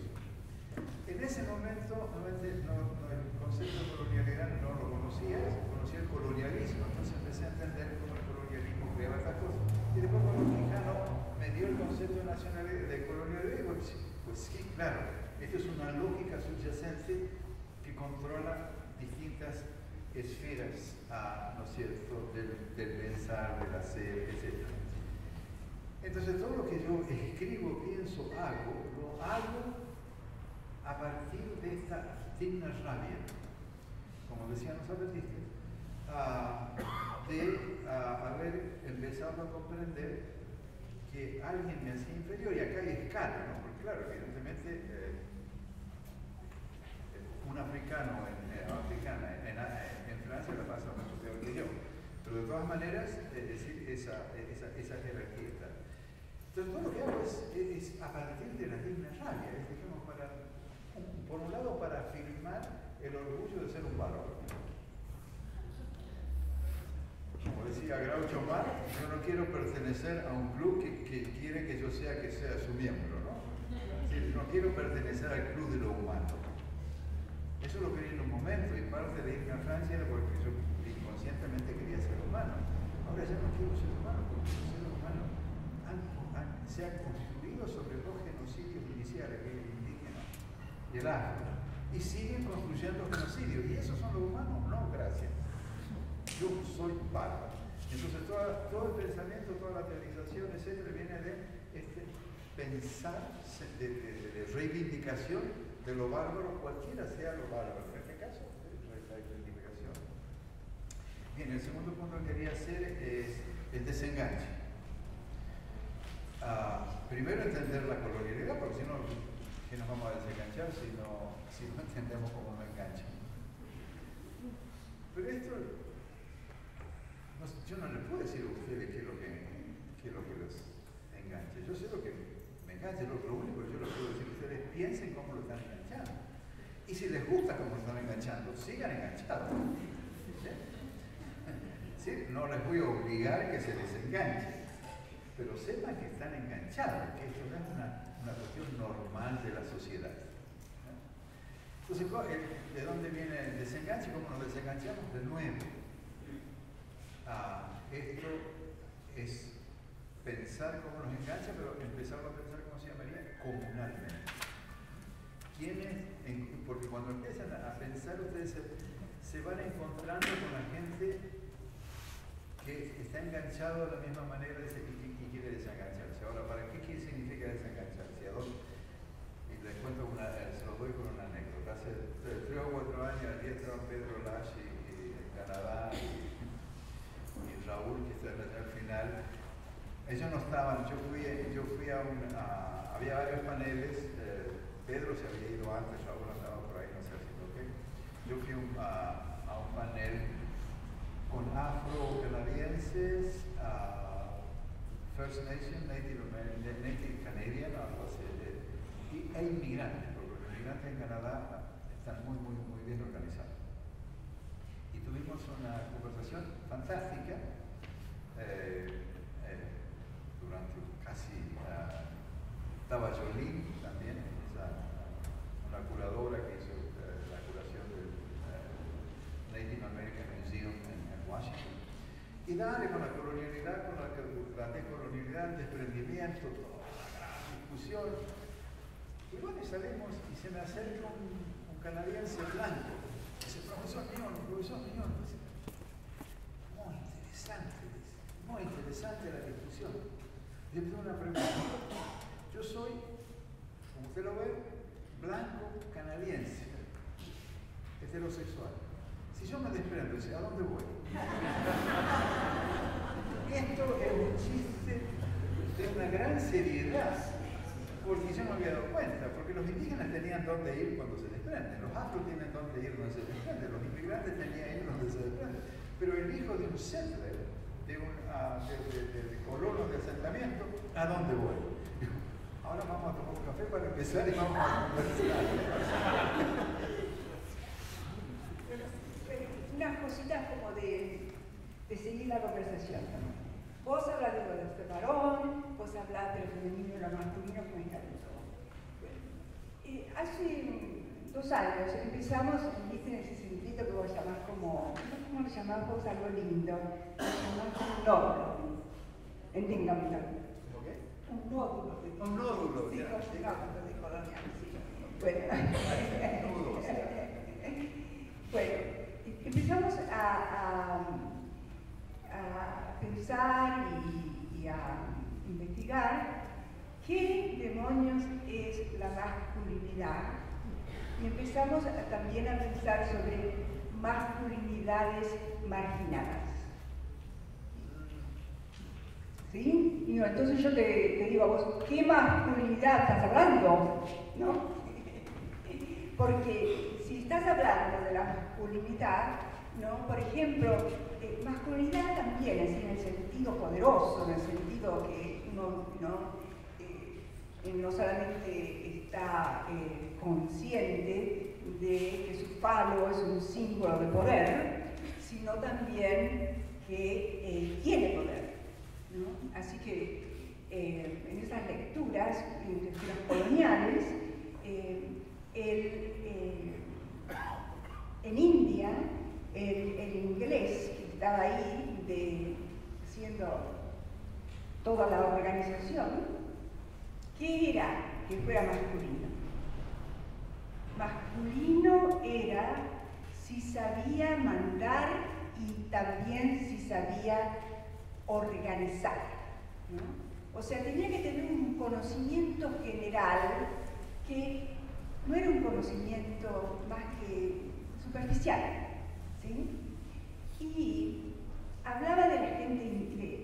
En ese momento, el concepto de colonialidad no lo conocía el colonialismo, entonces empecé a entender cómo el colonialismo creaba estas cosas. Y después cuando Quijano me dio el concepto de nacionalidad, de colonialidad, digo, pues sí, claro, esto es una lógica subyacente que controla distintas esferas, ¿no es cierto?, del pensar, del hacer, etc. Entonces todo lo que yo escribo, pienso, hago, lo hago a partir de esta digna rabia, como decían los adventistas, de haber empezado a comprender que alguien me hacía inferior, y acá hay escala, ¿no? Porque claro, evidentemente un africano en Francia la pasa mucho peor que yo, pero de todas maneras, es decir, esa jerarquía está. Entonces todo lo que hago es a partir de la digna rabia, es, digamos, por un lado para afirmar el orgullo de ser un bárbaro. Como decía Groucho Marx, yo no quiero pertenecer a un club que quiere que yo sea su miembro, ¿no? Es decir, no quiero pertenecer al club de lo humano. Eso lo quería en un momento, y parte de irme a Francia era porque yo inconscientemente quería ser humano. Ahora ya no quiero ser humano, porque los seres humanos se han construido sobre dos genocidios iniciales, que es el indígena y el afro, y siguen construyendo genocidios. ¿Y esos son los humanos? No, gracias. Yo soy bárbaro. Entonces todo el pensamiento, toda la teorización, etcétera, viene de pensar, de reivindicación de lo bárbaro, cualquiera sea lo bárbaro. En este caso, la reivindicación. Bien, el segundo punto que quería hacer es el desenganche. Primero entender la colonialidad, porque si no, ¿qué nos vamos a desenganchar si no entendemos cómo nos enganchan? Pero esto, yo no les puedo decir a ustedes qué es lo que los engancha. Yo sé lo que me engancha, lo único que yo les puedo decir a ustedes, piensen cómo lo están enganchando. Y si les gusta cómo lo están enganchando, sigan enganchados. ¿Sí? ¿Sí? No les voy a obligar que se desenganchen, pero sepan que están enganchados, que esto no es una cuestión normal de la sociedad. Entonces, ¿de dónde viene el desenganche? ¿Cómo nos desenganchamos? De nuevo. Esto es pensar cómo nos engancha, pero empezar a pensar cómo se llamaría comunalmente. Porque cuando empiezan a pensar, ustedes se van encontrando con la gente que está enganchado de la misma manera y quiere desengancharse. Ahora, ¿qué significa desengancharse? Y les cuento se lo doy con una anécdota. Hace 3 o 4 años, allí estaban Pedro Lash y en Canadá y Raúl, que está al final. Ellos no estaban, yo fui había varios paneles, Pedro se había ido antes, Raúl andaba por ahí, no sé haciendo qué. Yo fui a un panel con afro-canadienses, First Nation, Native Canadian, algo así, e inmigrantes, porque los inmigrantes en Canadá están muy bien organizados. Y tuvimos una conversación fantástica durante casi, estaba Jolene también, una curadora que hizo la curación del Native American Museum en Washington. Y dale con la colonialidad, con la decolonialidad, el desprendimiento, toda la gran discusión. Y bueno, salimos y se me acerca un canadiense blanco. Dice, profesor Mion, muy interesante la discusión. Yo tengo una pregunta. Yo soy, como usted lo ve, blanco canadiense, heterosexual. Si yo me desprendo, dice, ¿a dónde voy? Esto es un chiste de una gran seriedad, porque yo me había dado cuenta, porque los indígenas tenían dónde ir cuando se desprenden, los afros tienen dónde ir cuando se desprenden, los inmigrantes tenían ir donde se desprenden, pero el hijo de un settler, de colonos de asentamiento, ¿a dónde voy? Ahora vamos a tomar un café para empezar y vamos a conversar.
Unas cositas como de seguir la conversación. Vos hablas de lo de varón, vos hablas de lo femenino y lo masculino, como está todo. Hace 2 años empezamos, viste, en ese sentido que vos llamás como, ¿cómo lo llamás vos? Algo lindo. Lo llamás un nódulo. Entiéndame también.
¿Cómo qué?
Un nódulo.
Un nódulo,
sí,
ya.
de colonial, sí. Bueno. Bueno, empezamos a pensar y a investigar qué demonios es la masculinidad. Y empezamos también a pensar sobre masculinidades marginadas. ¿Sí? Y entonces yo te digo a vos, ¿qué masculinidad estás hablando? ¿No? Porque si estás hablando de la masculinidad, ¿no? Por ejemplo, masculinidad también es en el sentido poderoso, en el sentido que uno no solamente está consciente de que su falo es un símbolo de poder, sino también que tiene poder, ¿no? Así que en esas lecturas coloniales, en India, el inglés que estaba ahí haciendo toda la organización, ¿qué era que fuera masculino? Masculino era si sabía mandar y también si sabía organizar, ¿no? O sea, tenía que tener un conocimiento general que no era un conocimiento más que superficial, ¿sí? Y hablaba de la gente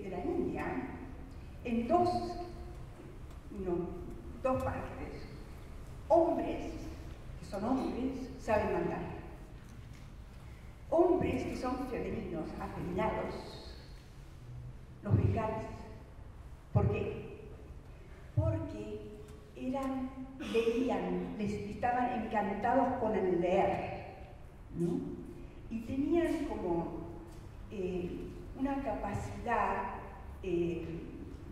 de la India en dos partes. Hombres, que son hombres, saben mandar. Hombres que son femeninos, afeminados, los veganos. ¿Por qué? Porque leían, estaban encantados con el leer, ¿no? Y tenían como una capacidad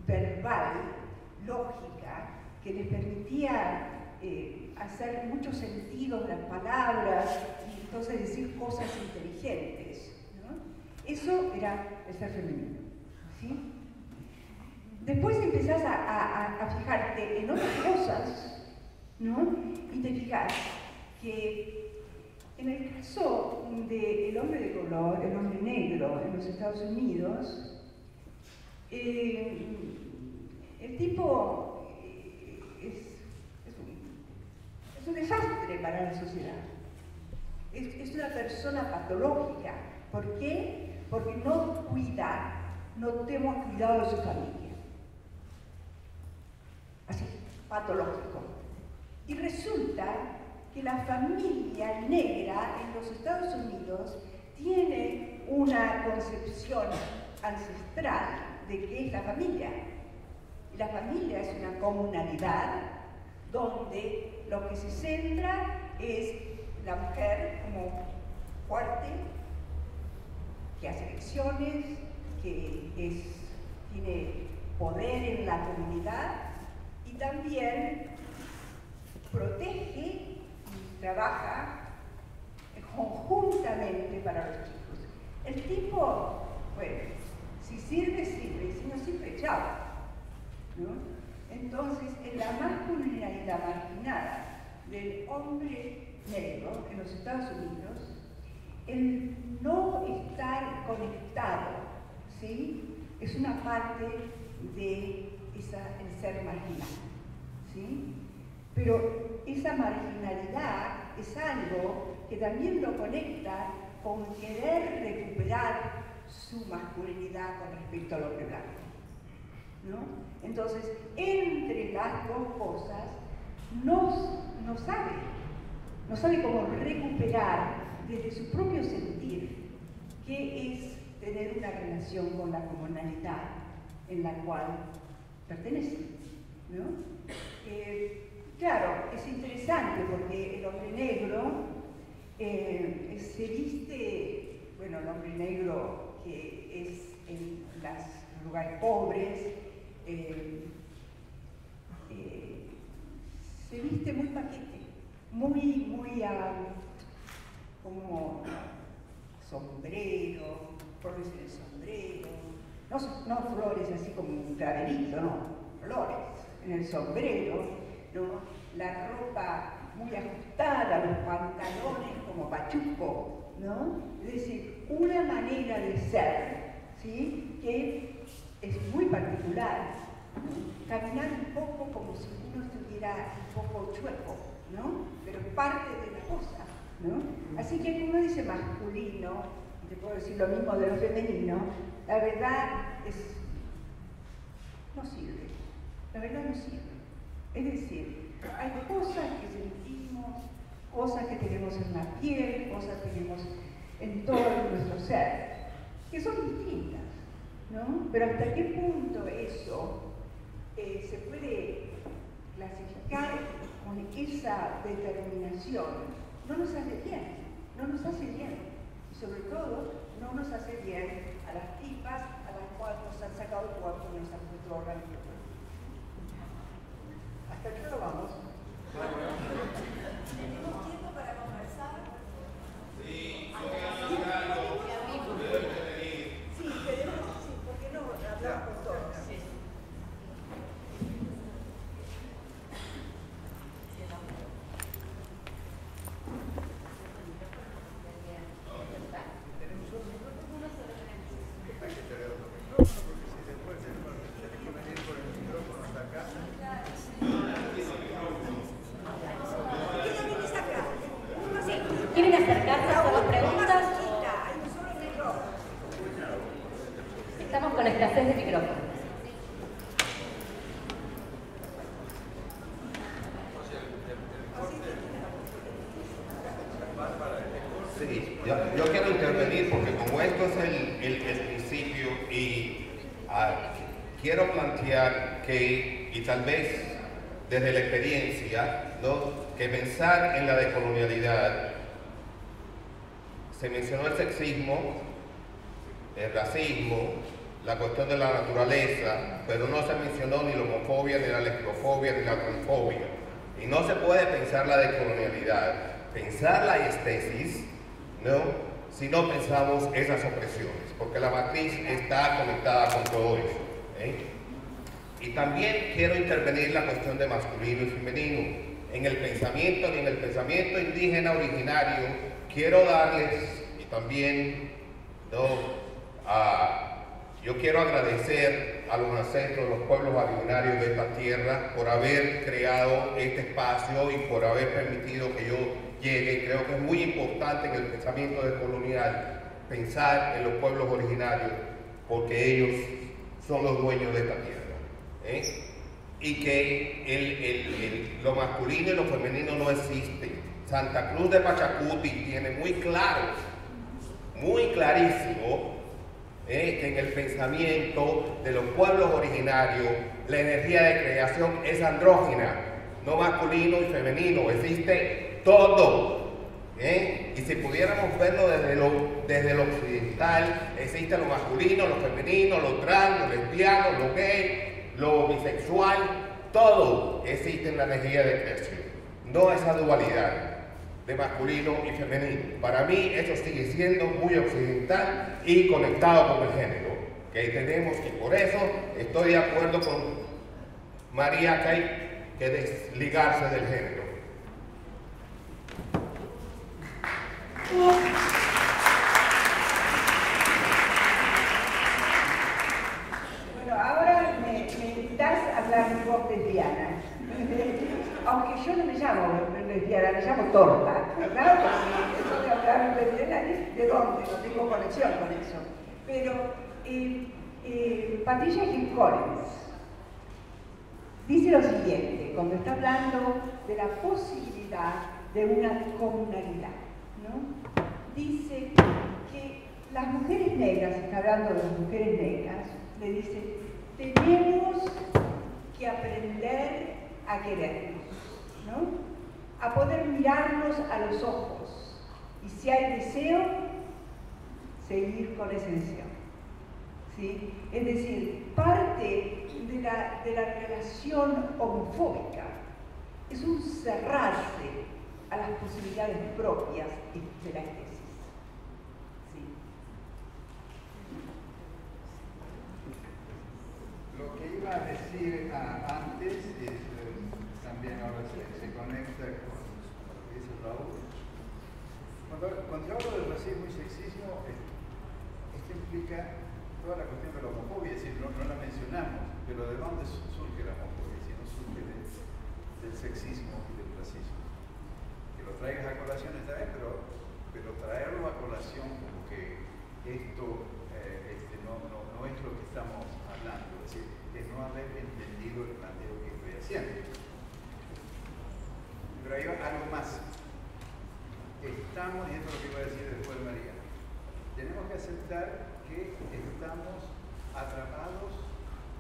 verbal, lógica, que les permitía hacer muchos sentidos de las palabras y entonces decir cosas inteligentes, ¿no? Eso era el ser femenino, ¿sí? Después empezás a fijarte en otras cosas, ¿no? Y te fijas que en el caso del hombre de color, el hombre negro en los Estados Unidos, El tipo es un desastre para la sociedad. Es una persona patológica. ¿Por qué? Porque no tenemos cuidado de su familia. Así, patológico. Y resulta que la familia negra en los Estados Unidos tiene una concepción ancestral de qué es la familia. Y la familia es una comunalidad donde lo que se centra es la mujer como fuerte, que hace elecciones, que tiene poder en la comunidad y también protege y trabaja conjuntamente para los chicos. El tipo, bueno, si sirve, sirve, si no sirve, chao, ¿no? Entonces, en la masculinidad marginada del hombre negro en los Estados Unidos, el no estar conectado, ¿sí?, es una parte de el ser marginal, ¿sí? Pero esa marginalidad es algo que también lo conecta con querer recuperar su masculinidad con respecto al hombre blanco, ¿no? Entonces, entre las dos cosas, no sabe cómo recuperar desde su propio sentir qué es tener una relación con la comunalidad en la cual pertenece, ¿no? Claro, es interesante porque el hombre negro se viste, bueno, el hombre negro que es en los lugares pobres, se viste muy paquete, muy como sombrero, flores en el sombrero, no flores así como un clavelito, no, flores en el sombrero, ¿no? La ropa muy ajustada, los pantalones como pachuco, ¿no? Es decir, una manera de ser, ¿sí?, que es muy particular, ¿no? Caminar un poco como si uno estuviera un poco chueco, ¿no? Pero parte de la cosa, ¿no? Así que como uno dice masculino, y te puedo decir lo mismo de lo femenino, la verdad no sirve, la verdad no sirve. Es decir, hay cosas que sentimos, cosas que tenemos en la piel, cosas que tenemos en todo nuestro ser, que son distintas, ¿no? Pero hasta qué punto eso se puede clasificar con esa determinación, no nos hace bien, y sobre todo no nos hace bien a las tipas a las cuales nos han sacado el cuerpo y nos han puesto órganos.
¿Hasta qué hora vamos?
¿Tenemos tiempo para conversar?
Sí, yo voy a hablar algo.
Sí, ¿por qué no hablamos con todos?
¿Quieren acercarse a hacer las preguntas? Estamos con escasez de micrófonos.
Sí, yo quiero intervenir porque como esto es el principio y quiero plantear que, y tal vez desde la experiencia, ¿no?, que pensar en la decolonialidad, se mencionó el sexismo, el racismo, la cuestión de la naturaleza, pero no se mencionó ni la homofobia, ni la lesbofobia, ni la transfobia. Y no se puede pensar la decolonialidad, pensar la estesis, ¿no?, si no pensamos esas opresiones, porque la matriz está conectada con todo eso, ¿eh? Y también quiero intervenir la cuestión de masculino y femenino. En el pensamiento indígena originario, quiero darles, y también, ¿no?, Yo quiero agradecer a los ancestros, los pueblos originarios de esta tierra por haber creado este espacio y por haber permitido que yo llegue. Creo que es muy importante en el pensamiento descolonial pensar en los pueblos originarios porque ellos son los dueños de esta tierra. Y que lo masculino y lo femenino no existen. Santa Cruz de Pachacuti tiene muy claro, muy clarísimo, que en el pensamiento de los pueblos originarios la energía de creación es andrógina, no masculino y femenino, existe todo. Y si pudiéramos verlo desde lo occidental, existe lo masculino, lo femenino, lo trans, lo lesbiano, lo gay, lo bisexual, todo existe en la energía de creación, no esa dualidad de masculino y femenino. Para mí eso sigue siendo muy occidental y conectado con el género que tenemos, y por eso estoy de acuerdo con María que hay que desligarse del género.
Bueno, ahora me invitas a hablar un poco lesbiana. Aunque yo no me llamo lesbiana, me llamo torta, ¿verdad? Porque eso de hablar lesbiana, ¿de dónde? No tengo conexión con eso. Pero Patricia Hill Collins dice lo siguiente, cuando está hablando de la posibilidad de una comunalidad, ¿no? Dice que las mujeres negras, está hablando de las mujeres negras, le dice, tenemos que aprender a querernos, ¿no? A poder mirarnos a los ojos y si hay deseo, seguir con ese deseo, ¿sí? Es decir, parte de la relación homofóbica es un cerrarse a las posibilidades propias de la especie. ¿Sí?
Lo que iba a decir antes es, también ahora se conecta con lo que dice Raúl. Cuando yo hablo del racismo y sexismo, esto implica toda la cuestión de la homofobia, es decir, no la mencionamos, pero ¿de dónde surge la homofobia? Si no surge del sexismo y del racismo. Que lo traigas a colación está bien, pero traerlo a colación como que esto no es lo que estamos hablando, es decir, es no haber entendido el planteo que estoy haciendo. Pero hay algo más. Estamos, y esto es lo que iba a decir después María, tenemos que aceptar que estamos atrapados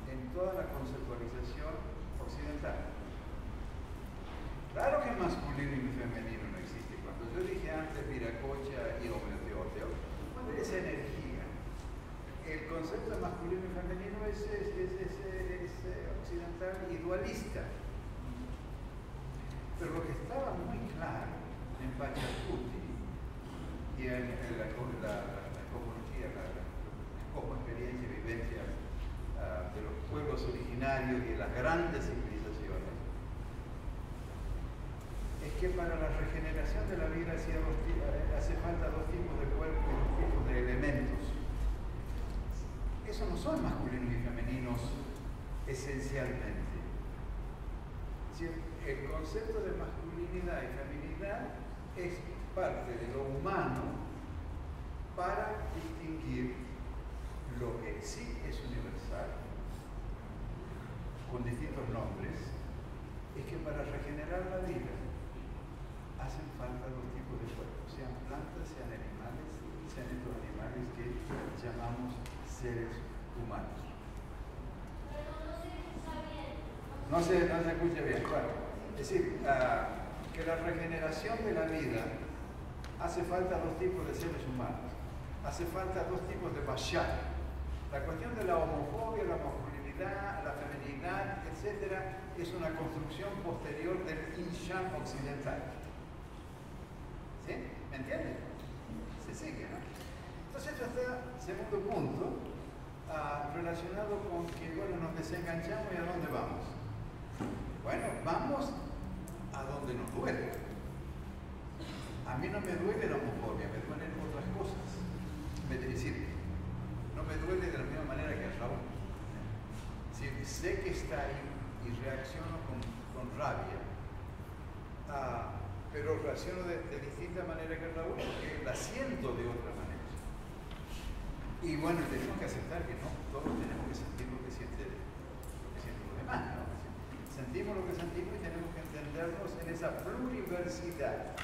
en toda la conceptualización occidental. Claro que masculino y femenino no existe. Cuando yo dije antes Viracocha y homeoteoteo, ¿cuál es esa energía? El concepto de masculino y femenino es occidental y dualista. Pero lo que estaba muy claro en Pachacuti y en la cosmología, la cosmoexperiencia y vivencia de los pueblos originarios y de las grandes civilizaciones, es que para la regeneración de la vida hace falta dos tipos de cuerpos y dos tipos de elementos. Eso no son masculinos y femeninos esencialmente. Es decir, el concepto de masculinidad y feminidad es parte de lo humano para distinguir lo que sí es universal, con distintos nombres, es que para regenerar la vida hacen falta dos tipos de cuerpos, sean plantas, sean animales, sean estos animales que llamamos seres humanos. No se escucha bien, claro. Es decir, que la regeneración de la vida hace falta dos tipos de seres humanos, hace falta dos tipos de bashar. La cuestión de la homofobia, la masculinidad, la feminidad, etc., es una construcción posterior del Yin-Yang occidental. ¿Sí? ¿Me entienden? Se sigue, ¿no? Entonces esto está, segundo punto, relacionado con que, bueno, nos desenganchamos y a dónde vamos. Bueno, vamos a donde nos duele. A mí no me duele la homofobia, me duelen otras cosas. Es decir, no me duele de la misma manera que Raúl. Si sé que está ahí y reacciono con rabia, pero reacciono de distinta manera que Raúl, porque la siento de otra manera. Y bueno, tenemos que aceptar que no todos tenemos que sentir lo que sienten los demás, ¿no? Sentimos lo que sentimos y tenemos que entendernos en esa pluriversidad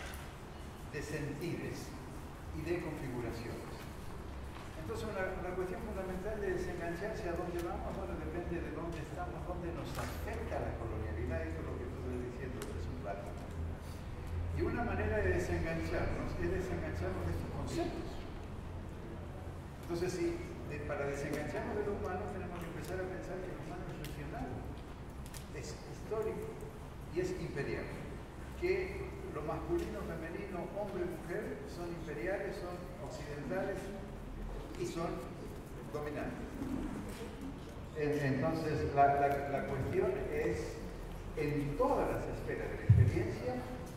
de sentires y de configuraciones. Entonces, una cuestión fundamental de desengancharse a dónde vamos, bueno, depende de dónde estamos, dónde nos afecta la colonialidad, esto es lo que estuve diciendo hace un rato. Y una manera de desengancharnos es desengancharnos de estos conceptos. Entonces, para desengancharnos de lo humano tenemos que empezar a pensar que lo humano es regional, es histórico y es imperial. Que lo masculino, femenino, hombre, mujer son imperiales, son occidentales y son dominantes. Entonces, la cuestión es, en todas las esferas de la experiencia,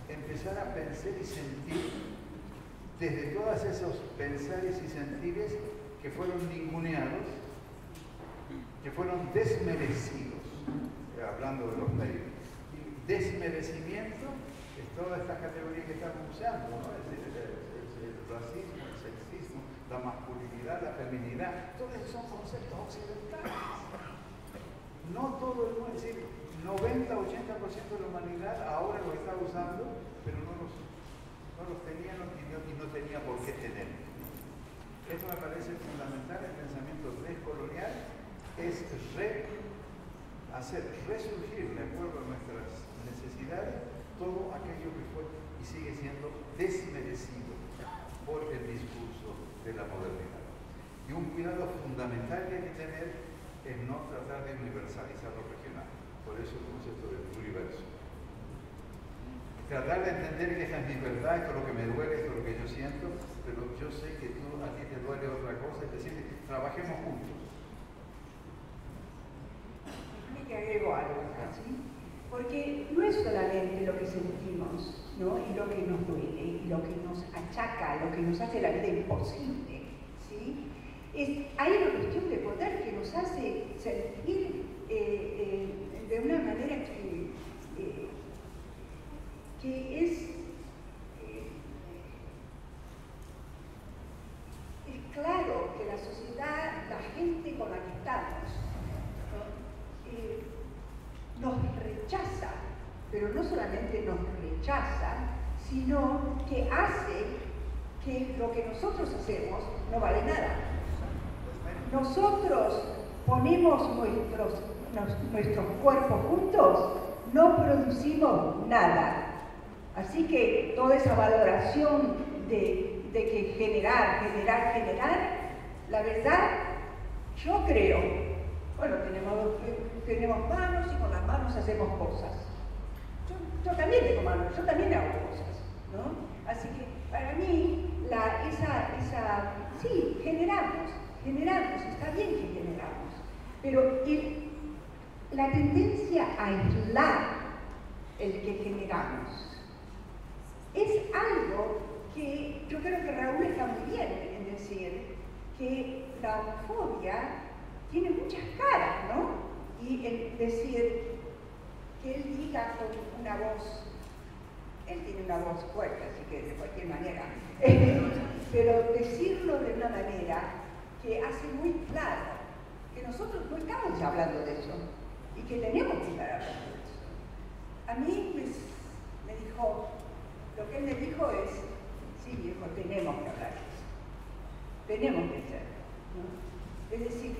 empezar a pensar y sentir desde todos esos pensares y sentires que fueron ninguneados, que fueron desmerecidos, hablando de los medios. Y desmerecimiento es toda esta categoría que estamos usando, ¿no? Es decir, el racismo, el sexismo, la masculinidad, la feminidad, todos esos son conceptos occidentales. No todo el mundo, es decir, 90-80% de la humanidad ahora lo está usando, pero no los tenía y no tenía por qué tener. Esto me parece fundamental. El pensamiento descolonial es hacer resurgir, de acuerdo a nuestras necesidades, todo aquello que fue y sigue siendo desmerecido por el discurso de la modernidad. Y un cuidado fundamental que hay que tener es no tratar de universalizar lo regional. Por eso el concepto del pluriverso. Tratar de entender que esta es mi verdad, esto es lo que me duele, esto es lo que yo siento, pero yo sé que a ti te duele otra cosa, es decir, trabajemos juntos.
Déjame que agrego algo acá, ¿sí? Porque no es solamente lo que sentimos, ¿no? Y lo que nos duele, y lo que nos achaca, lo que nos hace la vida imposible, ¿sí? Hay una cuestión de poder que nos hace sentir de una manera que es claro que la sociedad, la gente con la que estamos, ¿no? Nos rechaza, pero no solamente nos rechaza, sino que hace que lo que nosotros hacemos no vale nada. Nosotros ponemos nuestros cuerpos juntos, no producimos nada. Así que toda esa valoración de que generar, la verdad, yo creo, bueno, tenemos manos y con las manos hacemos cosas. Yo también tengo manos, yo también hago cosas, ¿no? Así que para mí, sí, generamos, está bien que generamos, pero la tendencia a aislar el que generamos es algo que yo creo que Raúl está muy bien en decir que la homofobia tiene muchas caras, ¿no? Y el decir que él diga con una voz, él tiene una voz fuerte, así que de cualquier manera, pero decirlo de una manera que hace muy claro que nosotros no estamos hablando de eso y que tenemos que estar hablando de eso. A mí me dijo, lo que él me dijo es, sí, viejo, tenemos que hablar de eso, tenemos que hacerlo, ¿no? Es decir,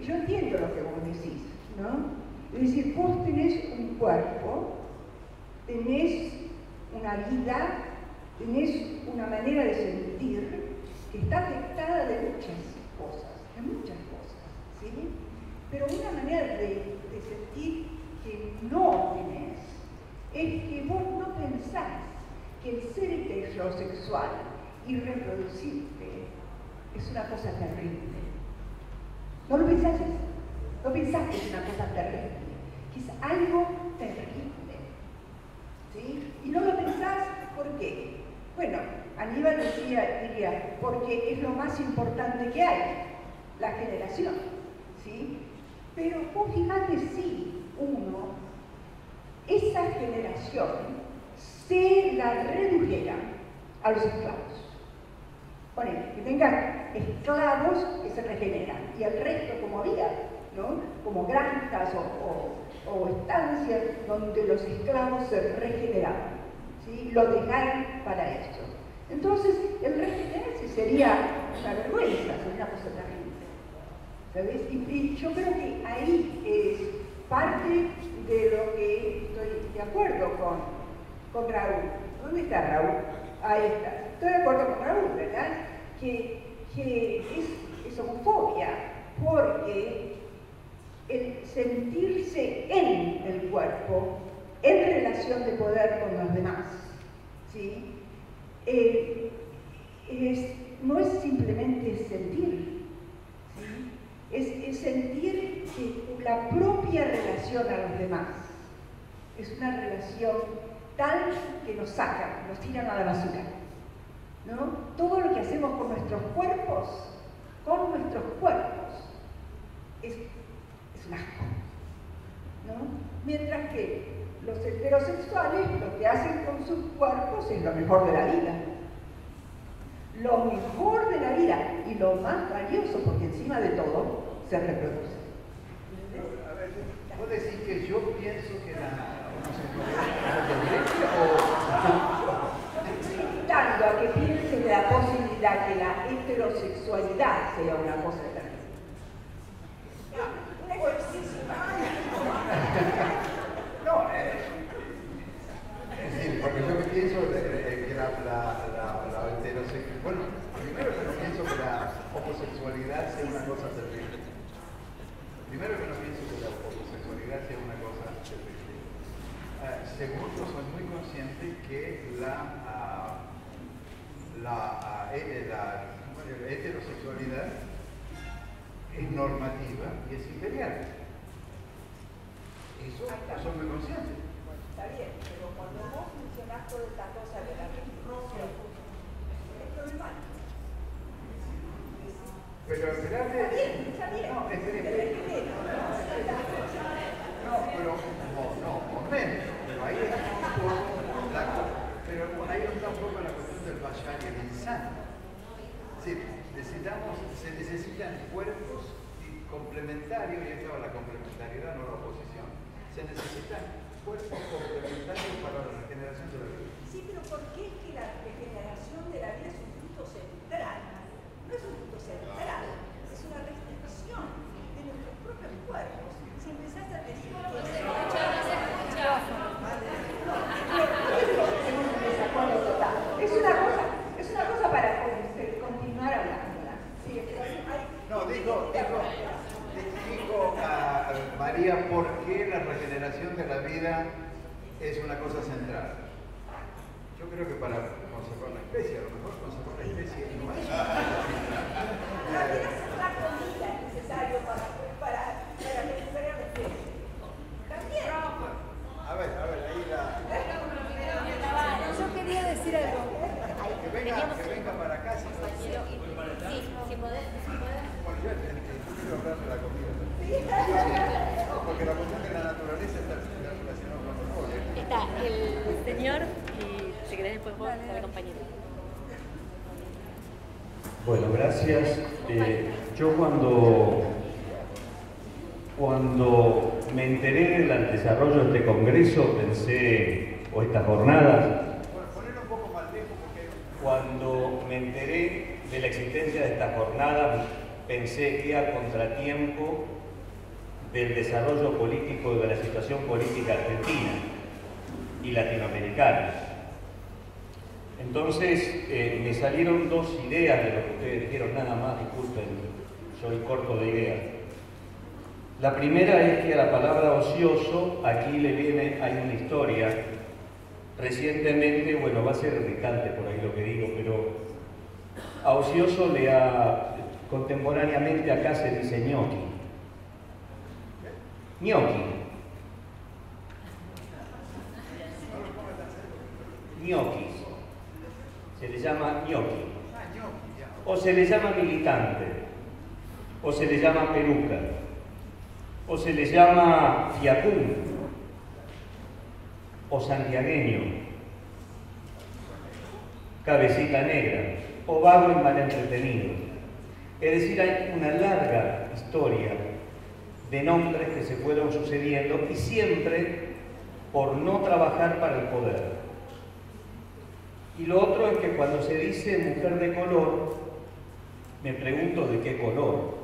yo entiendo lo que vos decís, ¿no? Es decir, vos tenés un cuerpo, tenés una vida, tenés una manera de sentir que está afectada de muchas cosas, ¿sí? Pero una manera de sentir que no tenés es que vos no pensás que el ser heterosexual y reproducirte es una cosa terrible. No lo pensás eso. No pensás que es una cosa terrible, que es algo terrible, ¿sí? Y no lo pensás, ¿por qué? Bueno, Aníbal diría, porque es lo más importante que hay, la generación. ¿sí? Pero vos fijate si esa generación se la redujera a los esclavos. Ponele, que tengan esclavos que se regeneran y el resto como había, ¿no? Como granjas o estancias donde los esclavos se regeneraban, ¿sí? Lo dejaran para eso. Entonces, el regenerarse sería una vergüenza, sería una cosa terrible, ¿sabes? Y yo creo que ahí es parte de lo que estoy de acuerdo con Raúl. ¿Dónde está Raúl? Ahí está. Estoy de acuerdo con Raúl, ¿verdad? Que es homofobia, porque el sentirse en el cuerpo, en relación de poder con los demás, ¿sí? No es simplemente sentir, ¿sí? Es sentir que la propia relación a los demás es una relación tal que nos sacan, nos tiran a la basura, ¿no? Todo lo que hacemos con nuestros cuerpos es un asco, ¿no? Mientras que los heterosexuales lo que hacen con sus cuerpos es lo mejor de la vida. Lo mejor de la vida y lo más valioso, porque encima de todo se reproduce.
A ver, ¿vos decís que yo pienso que la homosexualidad es o...?
Estoy invitando a que piensen de la posibilidad que la heterosexualidad sea una cosa terrible. Un ejercicio.
No, es decir, porque yo pienso que la heterosexualidad, bueno, primero que no pienso que la homosexualidad sea una cosa terrible. Primero que no pienso que la homosexualidad sea una cosa terrible. Segundo, soy muy consciente que la heterosexualidad es normativa y es imperial. Eso soy muy consciente.
Está bien, pero cuando vos mencionás toda esta cosa de la reciprocidad, es problemático.
Pero esperate.
Está bien.
No, espere. No, pero por menos. Pero ahí está un poco la cuestión del bashar y el insano. Sí, se necesitan cuerpos complementarios, y esta va la complementariedad, no la oposición. Se necesitan cuerpos complementarios para la regeneración de la vida.
Sí, pero ¿por qué es que la regeneración de la vida es un punto central? No es un punto central, es una restricción de nuestros propios cuerpos. Si empezás a decir es una cosa para continuar hablando. Sí,
no, dijo a María, ¿por qué la regeneración de la vida es una cosa central? Yo creo que para conservar la especie, a lo mejor conservar la especie no es una cosa central.
También hacer la comida es necesario para recuperar la especie. También.
A ver, ahí la...
Yo quería decir algo.
Que venga para acá.
Sí, si podés.
Bueno, yo quiero hablar de la comida. Porque la cuestión de la naturaleza está relacionada con los roles.
Está el señor y si querés después vos, la compañera.
Bueno, gracias. Yo cuando me enteré del desarrollo de este congreso, o estas jornadas,
Bueno, ponerlo un poco más lejos porque...
cuando me enteré de la existencia de estas jornadas, pensé que era contratiempo del desarrollo político de la situación política argentina y latinoamericana. Entonces me salieron dos ideas de lo que ustedes dijeron, nada más, disculpen, soy corto de ideas. La primera es que a la palabra ocioso, aquí hay una historia. Recientemente, bueno, va a ser irritante por ahí lo que digo, pero a ocioso contemporáneamente acá se dice ñoqui. Ñoqui. Ñoquis. Se le llama ñoqui. O se le llama militante. O se le llama peluca. o se le llama fiacún, o santiagueño, cabecita negra, o vago y mal entretenido. Es decir, hay una larga historia de nombres que se fueron sucediendo y siempre por no trabajar para el poder. Y lo otro es que cuando se dice mujer de color, me pregunto de qué color,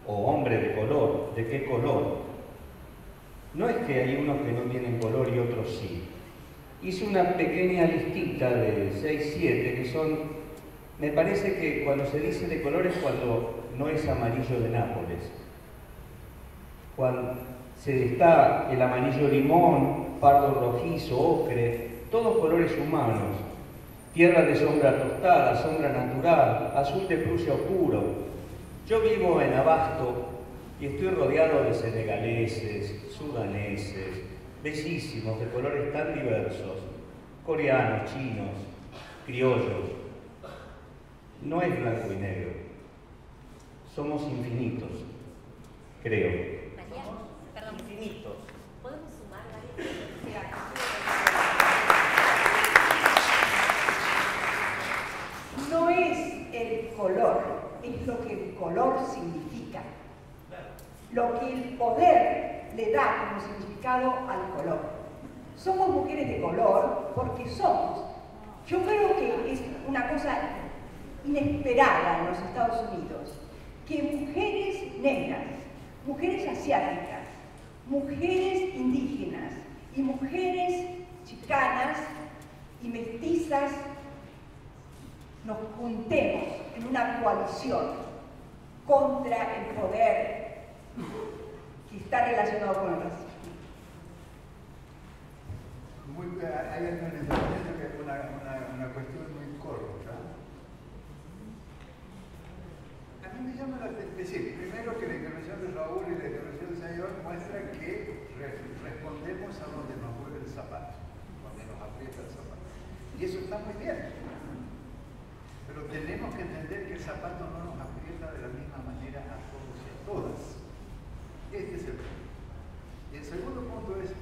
o hombre de color, de qué color. No es que hay unos que no tienen color y otros sí. Hice una pequeña listita de 6, 7 que son, me parece que cuando se dice de colores cuando no es amarillo de Nápoles. Cuando está el amarillo limón, pardo rojizo, ocre, todos colores humanos. Tierra de sombra tostada, sombra natural, azul de Prusia oscuro. Yo vivo en Abasto y estoy rodeado de senegaleses, sudaneses, bellísimos, de colores tan diversos, coreanos, chinos, criollos. No es blanco y negro, somos infinitos, creo.
María, perdón.
Infinitos.
¿Podemos sumar varias?
No es el color, es lo que el color significa. Lo que el poder le da como significado al color. Somos mujeres de color porque somos. Yo creo que es una cosa inesperada en los Estados Unidos, que mujeres negras, mujeres asiáticas, mujeres indígenas y mujeres chicanas y mestizas nos juntemos en una coalición contra el poder que está relacionado con el racismo.
Hay una cuestión muy corta. A mí me llama la atención, es decir, primero que la intervención de Raúl y la intervención del señor muestran que respondemos a donde nos mueve el zapato, donde nos aprieta el zapato. Y eso está muy bien. Pero tenemos que entender que el zapato no nos aprieta de la misma manera a todos y a todas. Este es el punto. Y el segundo punto es,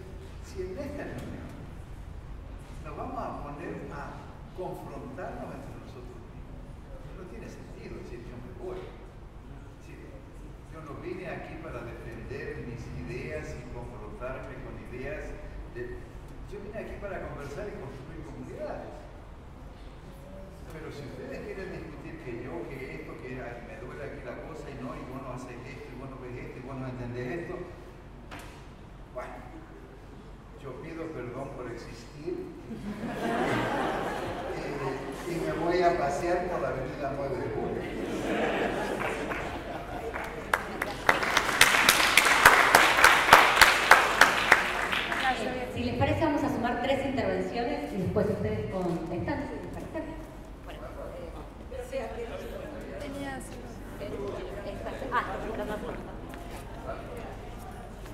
si en esta reunión nos vamos a poner a confrontarnos entre nosotros mismos, no tiene sentido decir yo me voy. Yo no vine aquí para defender mis ideas y confrontarme con ideas. Yo vine aquí para conversar y construir comunidades. Pero si ustedes quieren discutir que esto, que me duele aquí la cosa y vos no haces esto, y vos no ves esto, y vos no entendés esto, bueno, yo pido perdón por existir y me voy a pasear por la avenida 9 de Julio.
Si les parece, vamos a sumar 3 intervenciones y después ustedes contestan. ¿Les parece? Bueno.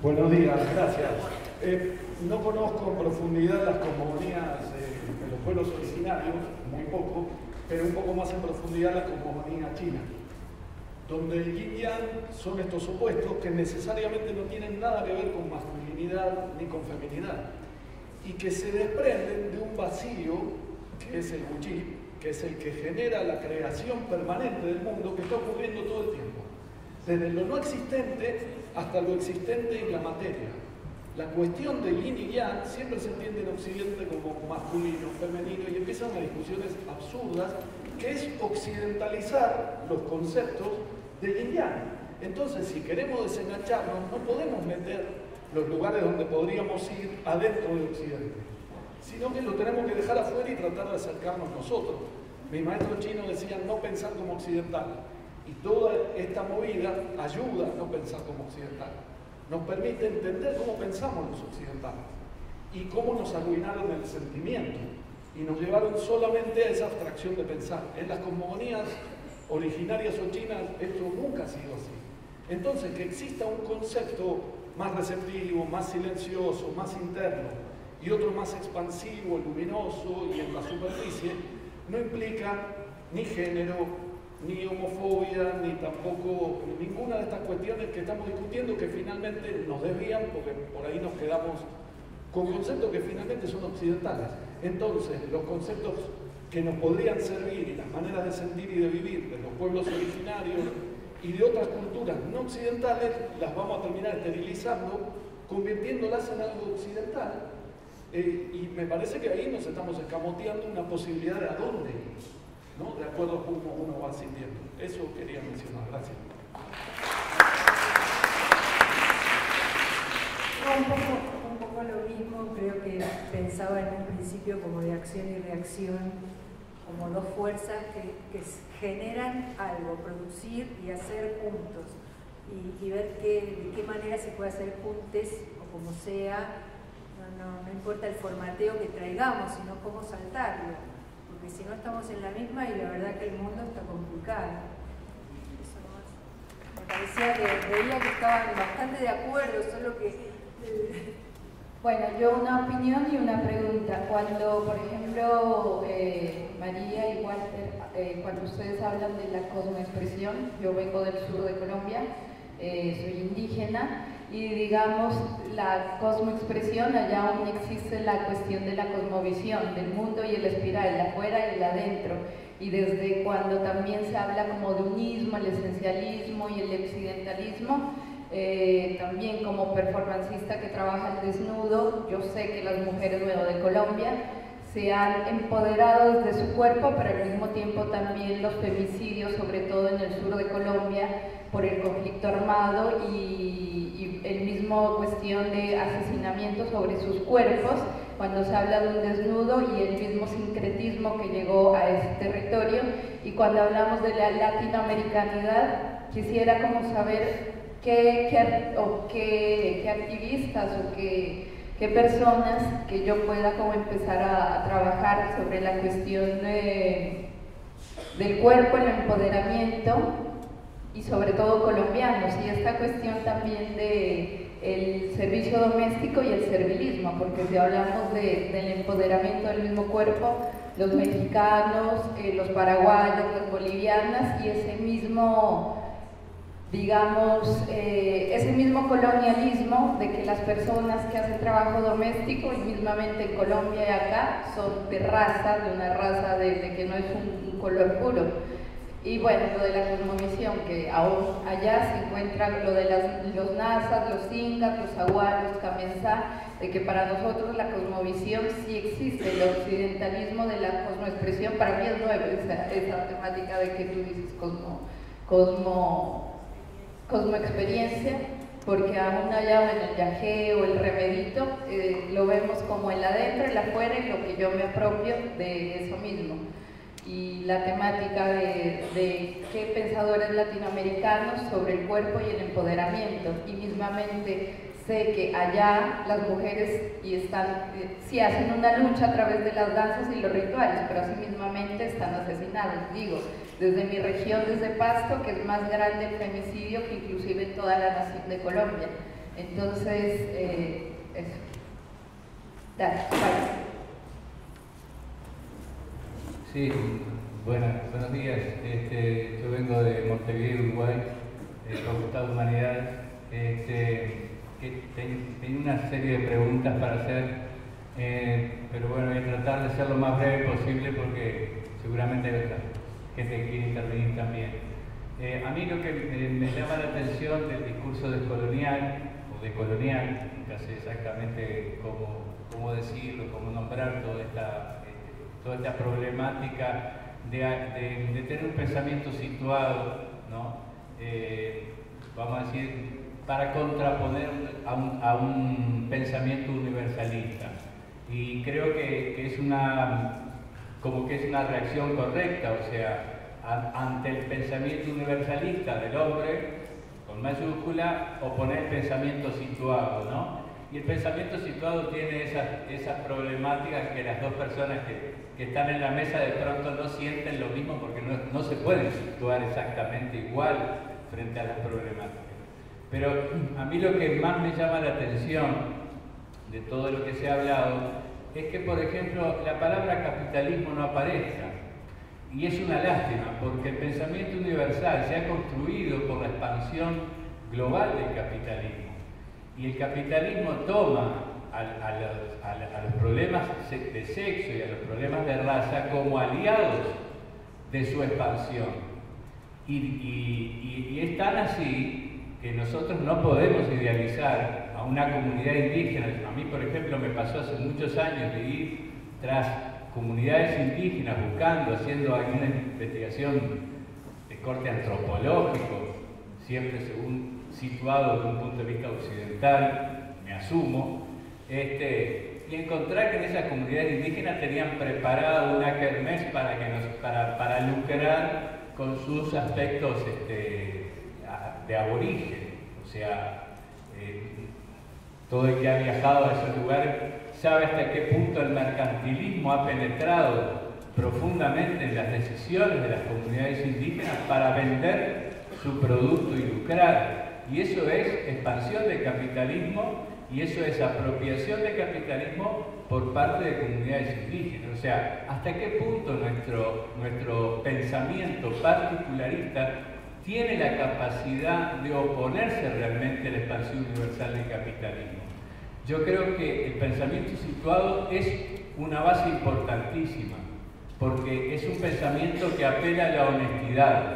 Buenos días, gracias. No conozco en profundidad las cosmogonías de los pueblos originarios, muy poco, pero un poco más en profundidad la cosmogonía china, donde el yin y yang son estos opuestos que necesariamente no tienen nada que ver con masculinidad ni con feminidad, y que se desprenden de un vacío que es el Wuyi, que es el que genera la creación permanente del mundo que está ocurriendo todo el tiempo, desde lo no existente hasta lo existente en la materia. La cuestión de yin y yang siempre se entiende en Occidente como masculino, femenino, y empiezan las discusiones absurdas, que es occidentalizar los conceptos de yin y yang. Entonces, si queremos desengancharnos, no podemos meter los lugares donde podríamos ir adentro de Occidente, sino que lo tenemos que dejar afuera y tratar de acercarnos nosotros. Mis maestros chinos decían no pensar como occidental, y toda esta movida ayuda a no pensar como occidental. Nos permite entender cómo pensamos los occidentales y cómo nos arruinaron el sentimiento y nos llevaron solamente a esa abstracción de pensar. En las cosmogonías originarias o chinas esto nunca ha sido así. Entonces, que exista un concepto más receptivo, más silencioso, más interno y otro más expansivo, luminoso y en la superficie, no implica ni género, ni homofobia, ni tampoco ninguna de estas cuestiones que estamos discutiendo que finalmente nos desvían porque por ahí nos quedamos con conceptos que finalmente son occidentales. Entonces, los conceptos que nos podrían servir y las maneras de sentir y de vivir de los pueblos originarios y de otras culturas no occidentales, las vamos a terminar esterilizando, convirtiéndolas en algo occidental. Y me parece que ahí nos estamos escamoteando una posibilidad de a dónde ir, ¿no? De acuerdo a cómo uno va sintiendo. Eso quería mencionar. Gracias.
Un poco lo mismo, creo que pensaba en un principio como de acción y reacción, como dos fuerzas que generan algo, producir y hacer juntos, y ver de qué manera se puede hacer juntos o como sea. No importa el formateo que traigamos, sino cómo saltarlo, porque si no estamos en la misma y la verdad que el mundo está complicado. Eso nomás. Me parecía que veía que estaban bastante de acuerdo, solo que...
Bueno, yo una opinión y una pregunta. Cuando, por ejemplo, María y Walter, cuando ustedes hablan de la cosmoexpresión, yo vengo del sur de Colombia, soy indígena, y digamos, la cosmoexpresión, allá aún existe la cuestión de la cosmovisión, del mundo y el espiral, el afuera y el adentro. Y desde cuando también se habla como de unismo, el esencialismo y el occidentalismo, también como performancista que trabaja el desnudo, yo sé que las mujeres de Colombia se han empoderado desde su cuerpo, pero al mismo tiempo también los femicidios, sobre todo en el sur de Colombia, por el conflicto armado y el mismo cuestión de asesinamiento sobre sus cuerpos, cuando se habla de un desnudo y el mismo sincretismo que llegó a ese territorio. Y cuando hablamos de la latinoamericanidad, quisiera como saber qué activistas o qué personas que yo pueda como empezar a trabajar sobre la cuestión del cuerpo, el empoderamiento, y sobre todo colombianos, y esta cuestión también de el servicio doméstico y el servilismo, porque si hablamos del empoderamiento del mismo cuerpo, los mexicanos, los paraguayos, las bolivianas, y ese mismo, digamos, ese mismo colonialismo de que las personas que hacen trabajo doméstico, y mismamente en Colombia y acá, son de raza, de una raza de que no es un color puro. Y bueno, lo de la cosmovisión, que aún allá se encuentra lo de los nazas, los ingas, los aguas, los camensá, de que para nosotros la cosmovisión sí existe, el occidentalismo de la cosmoexpresión para mí es nuevo, esa temática de que tú dices cosmoexperiencia, porque aún allá en el yagé o el remedito lo vemos como el adentro, el afuera y lo que yo me apropio de eso mismo. Y la temática de qué pensadores latinoamericanos sobre el cuerpo y el empoderamiento. Y mismamente sé que allá las mujeres sí hacen una lucha a través de las danzas y los rituales, pero así mismamente están asesinados. Digo, desde mi región, desde Pasto, que es más grande el femicidio que inclusive en toda la nación de Colombia. Entonces, eso. Dale, vale.
Sí, buenos días. Yo vengo de Montevideo, Uruguay, Facultad de Humanidades. Tengo una serie de preguntas para hacer, pero bueno, voy a tratar de ser lo más breve posible porque seguramente hay otra gente que quiere intervenir también. A mí lo que me llama la atención del discurso descolonial o decolonial, nunca sé exactamente cómo decirlo, cómo nombrar toda esta problemática de tener un pensamiento situado, ¿no? Vamos a decir, para contraponer a un pensamiento universalista. Y creo que es una reacción correcta, o sea, ante el pensamiento universalista del hombre, con mayúscula, oponer pensamiento situado, ¿no? Y el pensamiento situado tiene esas problemáticas que las dos personas que están en la mesa de pronto no sienten lo mismo porque no se pueden situar exactamente igual frente a las problemáticas. Pero a mí lo que más me llama la atención de todo lo que se ha hablado es que, por ejemplo, la palabra capitalismo no aparezca. y es una lástima, porque el pensamiento universal se ha construido por la expansión global del capitalismo. Y el capitalismo toma a los problemas de sexo y a los problemas de raza como aliados de su expansión. Y es tan así que nosotros no podemos idealizar a una comunidad indígena. A mí, por ejemplo, me pasó hace muchos años de ir tras comunidades indígenas buscando, haciendo alguna investigación de corte antropológico, siempre según situado desde un punto de vista occidental, me asumo, y encontrar que en esas comunidades indígenas tenían preparado una kermés para lucrar con sus aspectos de aborigen. O sea, todo el que ha viajado a esos lugares sabe hasta qué punto el mercantilismo ha penetrado profundamente en las decisiones de las comunidades indígenas para vender su producto y lucrar. Y eso es expansión del capitalismo y eso es apropiación del capitalismo por parte de comunidades indígenas. O sea, hasta qué punto nuestro pensamiento particularista tiene la capacidad de oponerse realmente a la expansión universal del capitalismo. Yo creo que el pensamiento situado es una base importantísima, porque es un pensamiento que apela a la honestidad,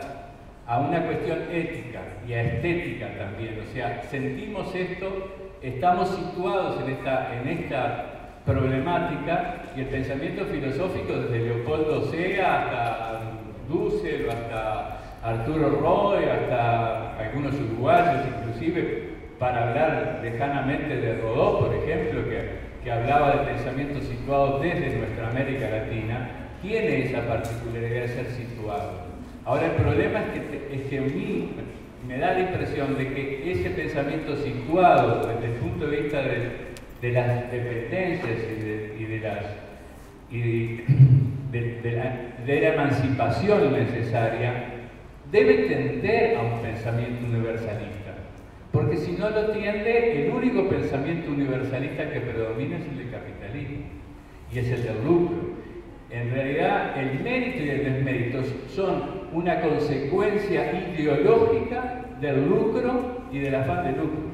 a una cuestión ética y a estética también. O sea, sentimos esto, estamos situados en esta problemática, y el pensamiento filosófico desde Leopoldo Sea hasta Dussel, hasta Arturo Roy, hasta algunos uruguayos inclusive, para hablar lejanamente de Rodó, por ejemplo, que hablaba de pensamiento situado desde nuestra América Latina, tiene esa particularidad de ser situado. Ahora, el problema es que a mí me da la impresión de que ese pensamiento situado desde el punto de vista de las dependencias de la emancipación necesaria, debe tender a un pensamiento universalista. Porque si no lo tiende, el único pensamiento universalista que predomina es el del capitalismo, y es el del lucro. En realidad, el mérito y el desmérito son una consecuencia ideológica del lucro y del afán de lucro.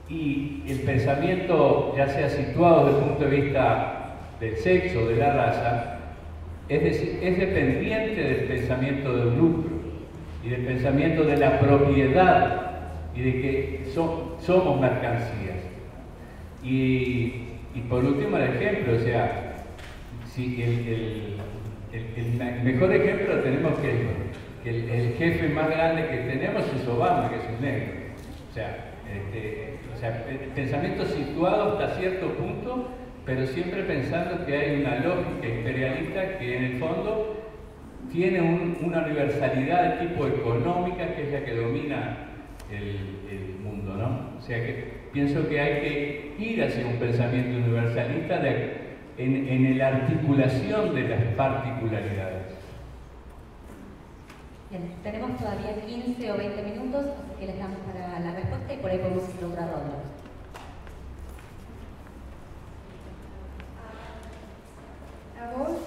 Y el pensamiento, ya sea situado desde el punto de vista del sexo o de la raza, es decir, es dependiente del pensamiento del lucro y del pensamiento de la propiedad y de que somos mercancías. Y por último el ejemplo, o sea, si el mejor ejemplo tenemos que el jefe más grande que tenemos es Obama, que es un negro. O sea, el pensamiento situado hasta cierto punto, pero siempre pensando que hay una lógica imperialista que en el fondo tiene una universalidad de tipo económica, que es la que domina el mundo, ¿no? O sea que pienso que hay que ir hacia un pensamiento universalista en la articulación de las particularidades.
Bien, tenemos todavía 15 o 20 minutos, así que les damos para la respuesta y por ahí podemos ir a otra ronda.
A vos,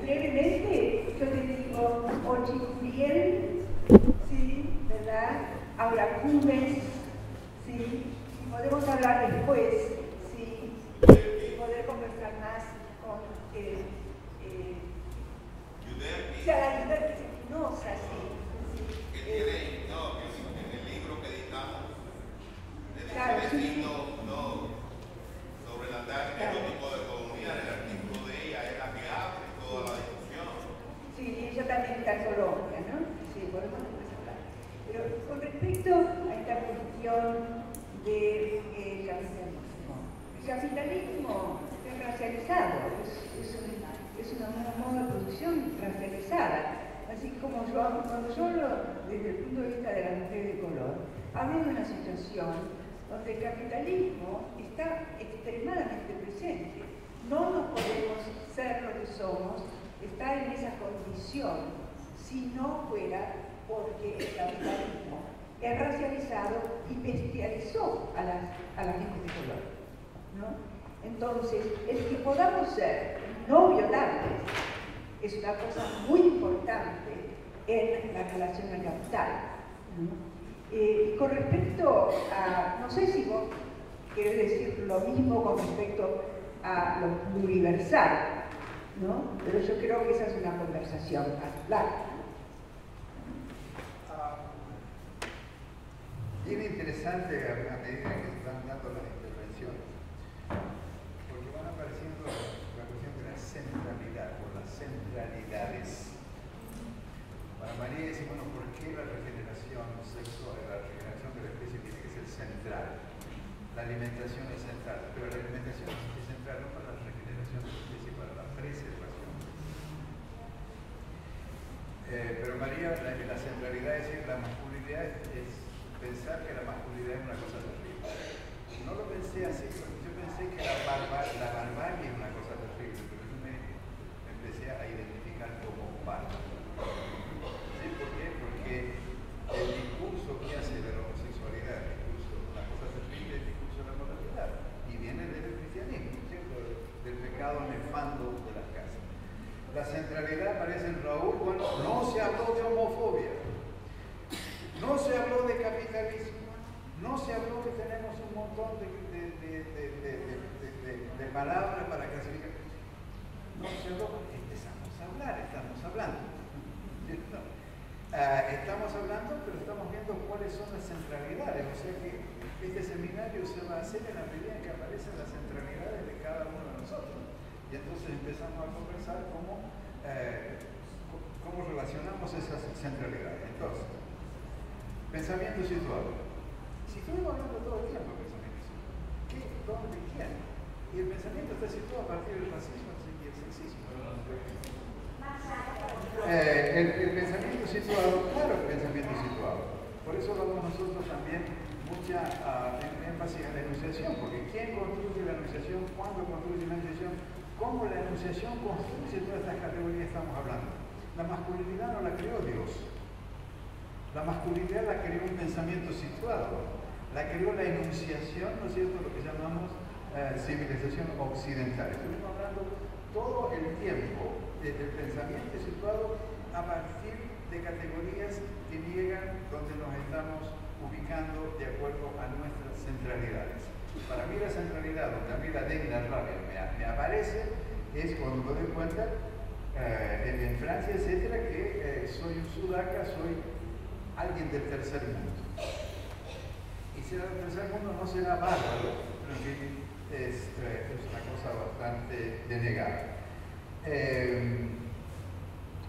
brevemente, yo te digo Ochicuriel, sí, ¿verdad? Auracumes, sí, y podemos hablar después, sí, y poder conversar más con Espinosa, sí.
En el libro que editamos,
claro, sí.
sobre la tipo de economía, el artículo de ella es la que abre toda la discusión.
Sí, ella también está en Colombia, ¿no? Sí, podemos después hablar. Pero con respecto a esta cuestión del capitalismo es racializado, es una moda de producción racializada. Así como cuando yo hablo desde el punto de vista de la mujer de color, hablo de una situación donde el capitalismo está extremadamente presente. No nos podemos ser lo que somos, estar en esa condición, si no fuera porque el capitalismo es racializado y bestializó a la gente de color, ¿no? Entonces, el que podamos ser no violables es una cosa muy importante en la relación al capital, ¿no? Y con respecto a, no sé si vos querés decir lo mismo con respecto a lo universal, ¿no? Pero yo creo que esa es una conversación larga.
Bien interesante a medida que se están dando las intervenciones, porque van apareciendo la cuestión de la centralidad o las centralidades. Para María dice, bueno, ¿por qué la regeneración sexual, la regeneración de la especie tiene que ser central? La alimentación es central, pero la alimentación es central no para la regeneración de la especie, para la preservación. Pero María, la centralidad es decir, la masculinidad es pensar que la masculinidad es una cosa terrible. No lo pensé así, porque yo pensé que la barbarie es una cosa terrible, pero yo me empecé a identificar como bárbaro. ¿Sí? ¿Por qué? Porque el discurso que hace de la homosexualidad, el discurso, una cosa terrible, el discurso de la moralidad, y viene del cristianismo, ¿cierto? Del pecado nefando de las casas. La centralidad aparece en Raúl, bueno, no se habló de homofobia. No se habló de capitalismo, no se habló que tenemos un montón de palabras para clasificar. No se habló, empezamos a hablar, estamos hablando. ¿Cierto? Estamos hablando, pero estamos viendo cuáles son las centralidades. O sea que este seminario se va a hacer en la medida en que aparecen las centralidades de cada uno de nosotros. Y entonces empezamos a conversar cómo relacionamos esas centralidades. Entonces, pensamiento situado. Si estuvimos hablando todo el tiempo de pensamiento situado, ¿qué, dónde, quién? Y el pensamiento está situado a partir del racismo y el sexismo. El pensamiento situado, claro, el pensamiento situado. Por eso damos nosotros también mucha énfasis a la enunciación, porque ¿quién construye la enunciación? ¿Cuándo construye la enunciación? ¿Cómo la enunciación construye todas estas categorías que estamos hablando? La masculinidad no la creó Dios. La masculinidad la creó un pensamiento situado, la creó la enunciación, ¿no es cierto?, lo que llamamos civilización occidental. Estuvimos hablando todo el tiempo del pensamiento situado a partir de categorías que llegan donde nos estamos ubicando de acuerdo a nuestras centralidades. Para mí la centralidad, donde a mí la digna rabia me aparece, es cuando me doy cuenta en Francia, etcétera, que soy un sudaca, soy alguien del tercer mundo. Y ser del tercer mundo no será bárbaro, pero en fin, es una cosa bastante denegada.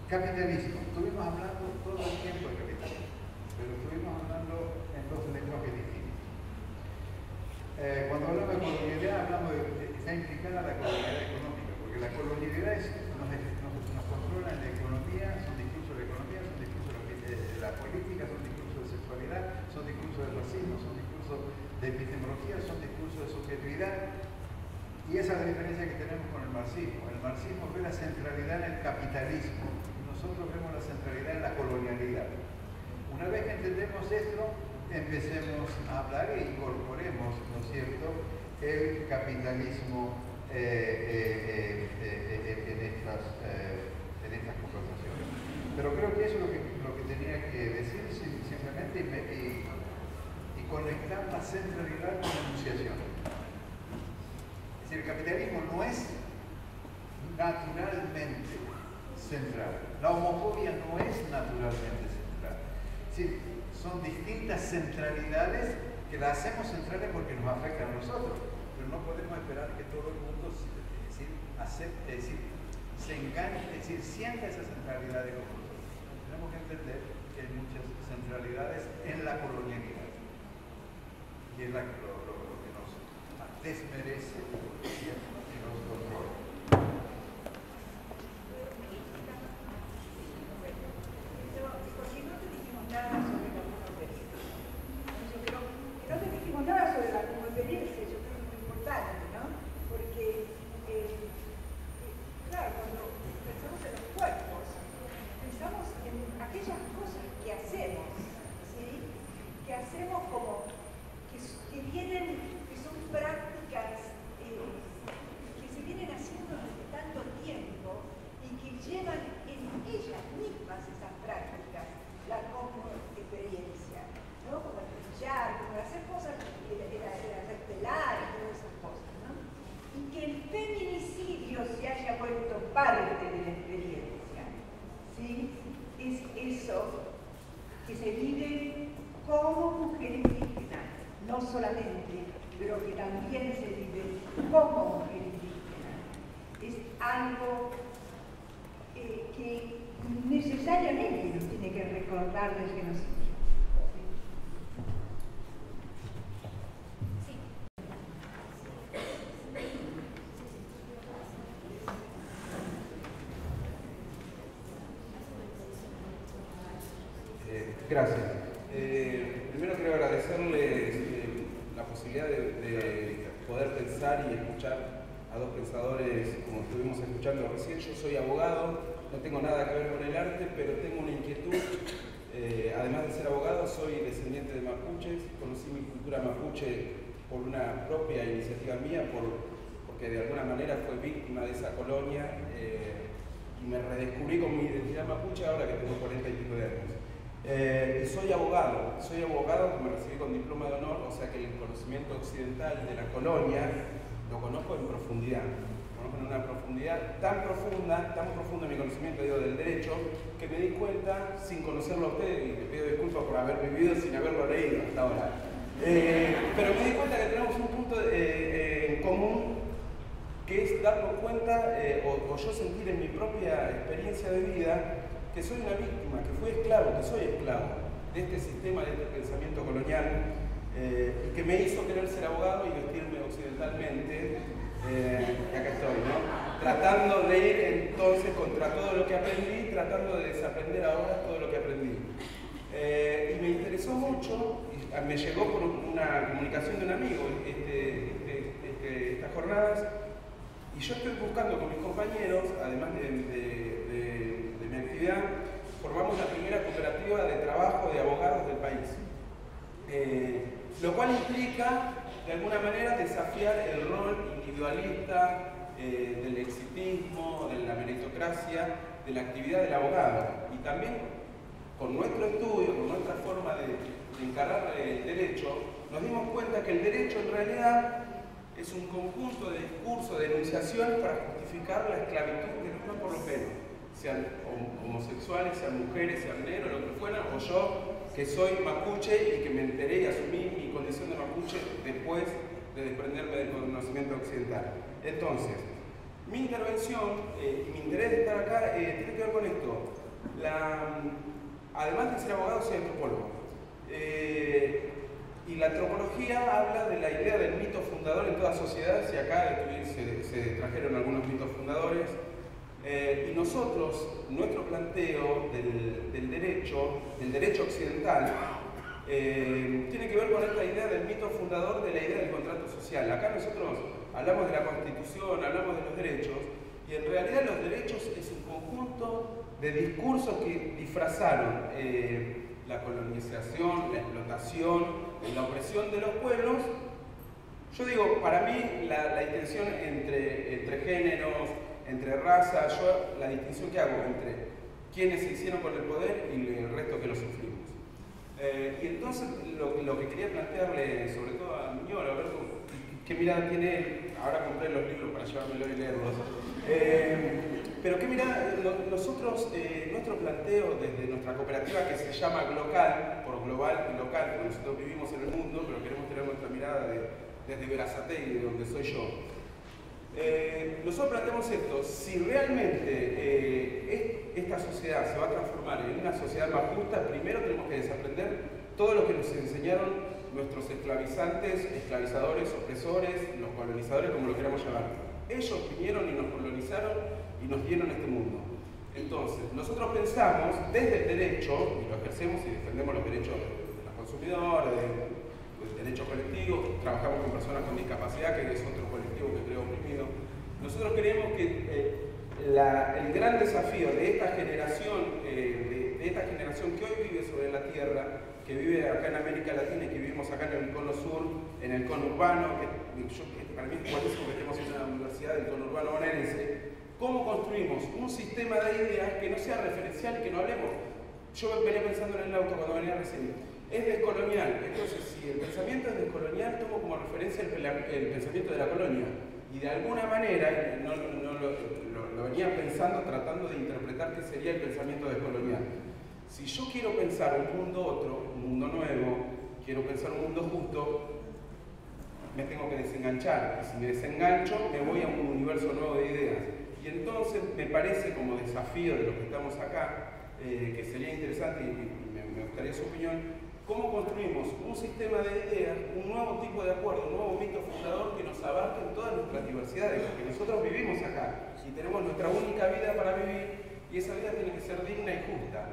Capitalismo. Estuvimos hablando todo el tiempo de capitalismo, pero estuvimos hablando en dos lenguajes distintos. Cuando hablamos de colonialidad, hablamos de que está implicada la colonialidad económica, porque la colonialidad nos controla en la economía, son discursos de economía, son discursos de la política, son discursos de sexualidad, son discursos de racismo, son discursos de epistemología, son discursos de subjetividad. Y esa es la diferencia que tenemos con el marxismo. El marxismo ve la centralidad en el capitalismo, y nosotros vemos la centralidad en la colonialidad. Una vez que entendemos esto, empecemos a hablar e incorporemos, ¿no es cierto?, el capitalismo en estas conversaciones. Pero creo que eso es lo que tenía que decir simplemente y conectar la centralidad con la enunciación. Es decir, el capitalismo no es naturalmente central. La homofobia no es naturalmente central. Es decir, son distintas centralidades que las hacemos centrales porque nos afectan a nosotros, pero no podemos esperar que todo el mundo acepte, se enganche, es decir, sienta esas centralidades como nosotros. Tenemos que entender que hay muchas centralidades en la colonialidad y es lo que nos desmerece y nos controla.
Nada sobre la homoexperiencia, yo creo que es muy importante, ¿no? Porque, claro, cuando pensamos en los cuerpos, pensamos en aquellas cosas que se vive como mujer indígena, no solamente, pero que también se vive como mujer indígena. Es algo que necesariamente nos tiene que recordar desde nosotros.
Gracias. Primero quiero agradecerles la posibilidad de poder pensar y escuchar a dos pensadores como estuvimos escuchando recién. Yo soy abogado, no tengo nada que ver con el arte, pero tengo una inquietud. Además de ser abogado, soy descendiente de mapuches. Conocí mi cultura mapuche por una propia iniciativa mía, porque de alguna manera fue víctima de esa colonia y me redescubrí con mi identidad mapuche ahora que tengo 40 y pico de años. Y soy abogado, me recibí con diploma de honor, o sea que el conocimiento occidental de la colonia lo conozco en profundidad. Conozco en una profundidad tan profunda mi conocimiento del derecho, que me di cuenta, sin conocerlo a usted, y le pido disculpas por haber vivido sin haberlo leído hasta ahora, pero me di cuenta que tenemos un punto en común, que es darnos cuenta, o yo sentir en mi propia experiencia de vida, que soy una víctima, que fui esclavo, que soy esclavo de este sistema, de este pensamiento colonial, que me hizo querer ser abogado y vestirme occidentalmente, y acá estoy, ¿no? Tratando de ir entonces contra todo lo que aprendí, tratando de desaprender ahora todo lo que aprendí. Y me interesó mucho, y me llegó por una comunicación de un amigo estas jornadas, y yo estoy buscando con mis compañeros, además de mi actividad, formamos la primera cooperativa de trabajo de abogados del país. Lo cual implica, de alguna manera, desafiar el rol individualista del exitismo, de la meritocracia, de la actividad del abogado. Y también, con nuestro estudio, con nuestra forma de encarar el derecho, nos dimos cuenta que el derecho en realidad es un conjunto de discursos, de enunciaciones para justificar la esclavitud de los por los menos, sean homosexuales, sean mujeres, sean negros, lo que fueran, o yo, que soy mapuche y que me enteré y asumí mi condición de mapuche después de desprenderme del conocimiento occidental. Entonces, mi intervención y mi interés de estar acá tiene que ver con esto. Además de ser abogado, soy antropólogo. Y la antropología habla de la idea del mito fundador en toda sociedad, y acá se trajeron algunos mitos fundadores. Y nosotros, nuestro planteo del derecho occidental, tiene que ver con esta idea del mito fundador de la idea del contrato social. Acá nosotros hablamos de la Constitución, hablamos de los derechos, y en realidad los derechos es un conjunto de discursos que disfrazaron la colonización, la explotación, la opresión de los pueblos. Yo digo, para mí la distinción entre géneros, entre razas, yo la distinción que hago entre quienes se hicieron con el poder y el resto que lo sufrimos. Y entonces lo que quería plantearle, sobre todo a Miñola, a ver qué mirada tiene él. Ahora compré los libros para llevármelo y leerlos. Pero qué mirada, nosotros, nuestro planteo desde nuestra cooperativa, que se llama Glocal, por global y local, porque nosotros vivimos en el mundo, pero queremos tener nuestra mirada desde Berazategui, de donde soy yo. Nosotros planteamos esto: si realmente esta sociedad se va a transformar en una sociedad más justa, primero tenemos que desaprender todo lo que nos enseñaron nuestros esclavizantes, esclavizadores, opresores, los colonizadores, como lo queramos llamar. Ellos vinieron y nos colonizaron y nos dieron este mundo. Entonces, nosotros pensamos desde el derecho, y lo ejercemos y defendemos los derechos de los consumidores, del derecho colectivo, trabajamos con personas con discapacidad, que es otro colectivo que creo oprimido. Nosotros creemos que el gran desafío de esta generación, que hoy vive sobre la tierra, que vive acá en América Latina y que vivimos acá en el cono sur, en el cono urbano, que para mí es buenísimo que estemos en una universidad del cono urbano bonaerense. ¿Cómo construimos un sistema de ideas que no sea referencial y que no hablemos? Yo venía pensando en el auto cuando venía recién. Es descolonial. Entonces, si el pensamiento es descolonial, tomo como referencia el pensamiento de la colonia. Y de alguna manera, lo venía pensando, tratando de interpretar qué sería el pensamiento descolonial. Si yo quiero pensar un mundo otro, un mundo nuevo, quiero pensar un mundo justo, me tengo que desenganchar. Y si me desengancho, me voy a un universo nuevo de ideas. Y entonces me parece como desafío de los que estamos acá, que sería interesante y me gustaría su opinión, cómo construimos un sistema de ideas, un nuevo tipo de acuerdo, un nuevo mito fundador que nos abarque en todas nuestras diversidades, porque nosotros vivimos acá y tenemos nuestra única vida para vivir y esa vida tiene que ser digna y justa.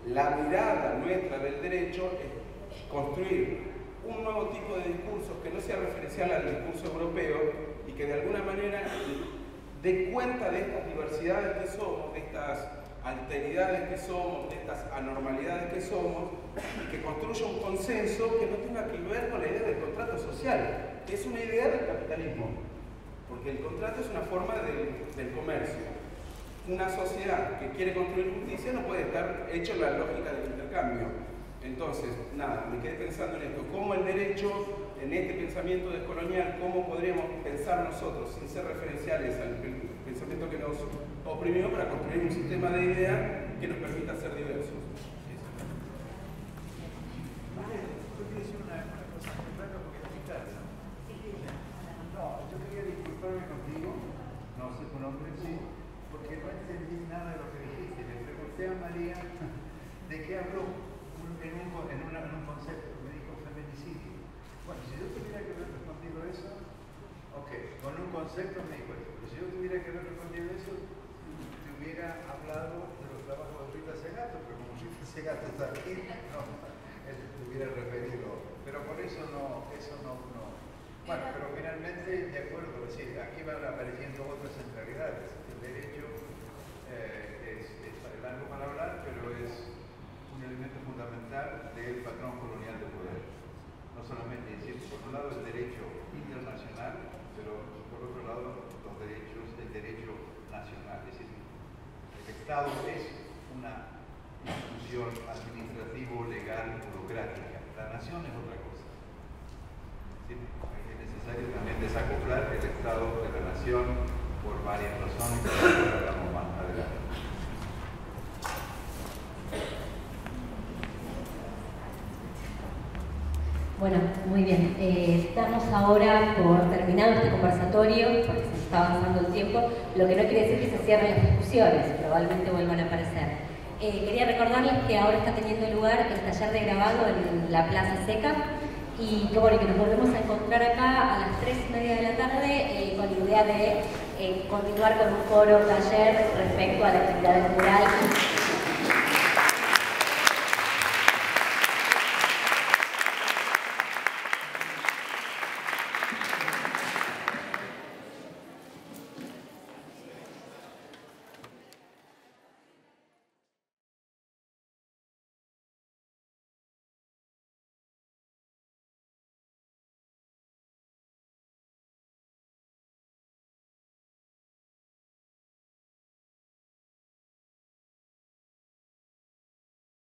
La mirada nuestra del derecho es construir un nuevo tipo de discursos que no sea referencial al discurso europeo y que de alguna manera dé cuenta de estas diversidades que somos, de estas alteridades que somos, de estas anormalidades que somos, y que construya un consenso que no tenga que ver con la idea del contrato social, que es una idea del capitalismo, porque el contrato es una forma del comercio. Una sociedad que quiere construir justicia no puede estar hecha en la lógica del intercambio. Entonces, nada, me quedé pensando en esto, cómo el derecho, en este pensamiento descolonial, cómo podríamos pensar nosotros, sin ser referenciales al pensamiento que nos oprimió, para construir un sistema de ideas que nos permita ser diversos.
Yo quería disculparme contigo, no sé tu nombre, sí, porque no entendí nada de lo que dijiste. Le pregunté a María de qué habló en un concepto, me dijo feminicidio. Bueno, si yo tuviera que haber respondido eso, ok, con un concepto me dijo eso, pero si yo tuviera que haber respondido eso, te hubiera hablado de los trabajos de Rita Segato, pero como Rita Segato está aquí, no, te hubiera referido, pero por eso no. Bueno, pero finalmente, de acuerdo, es decir, aquí van apareciendo otras centralidades. El derecho es largo para hablar, pero es un elemento fundamental del patrón colonial de poder. No solamente, es decir, por un lado el derecho internacional, pero por otro lado el derecho nacional. Es decir, el Estado es una institución administrativo, legal, burocrática. La nación es otra cosa. Es necesario también desacoplar el Estado de la nación por varias razones que hablamos más adelante.
Bueno, muy bien. Estamos ahora por terminar este conversatorio, porque se está avanzando el tiempo, lo que no quiere decir que se cierren las discusiones, probablemente vuelvan a aparecer. Quería recordarles que ahora está teniendo lugar el taller de grabado en la Plaza Seca y que, bueno, que nos volvemos a encontrar acá a las 3:30 de la tarde con la idea de continuar con un foro taller respecto a la actividad cultural.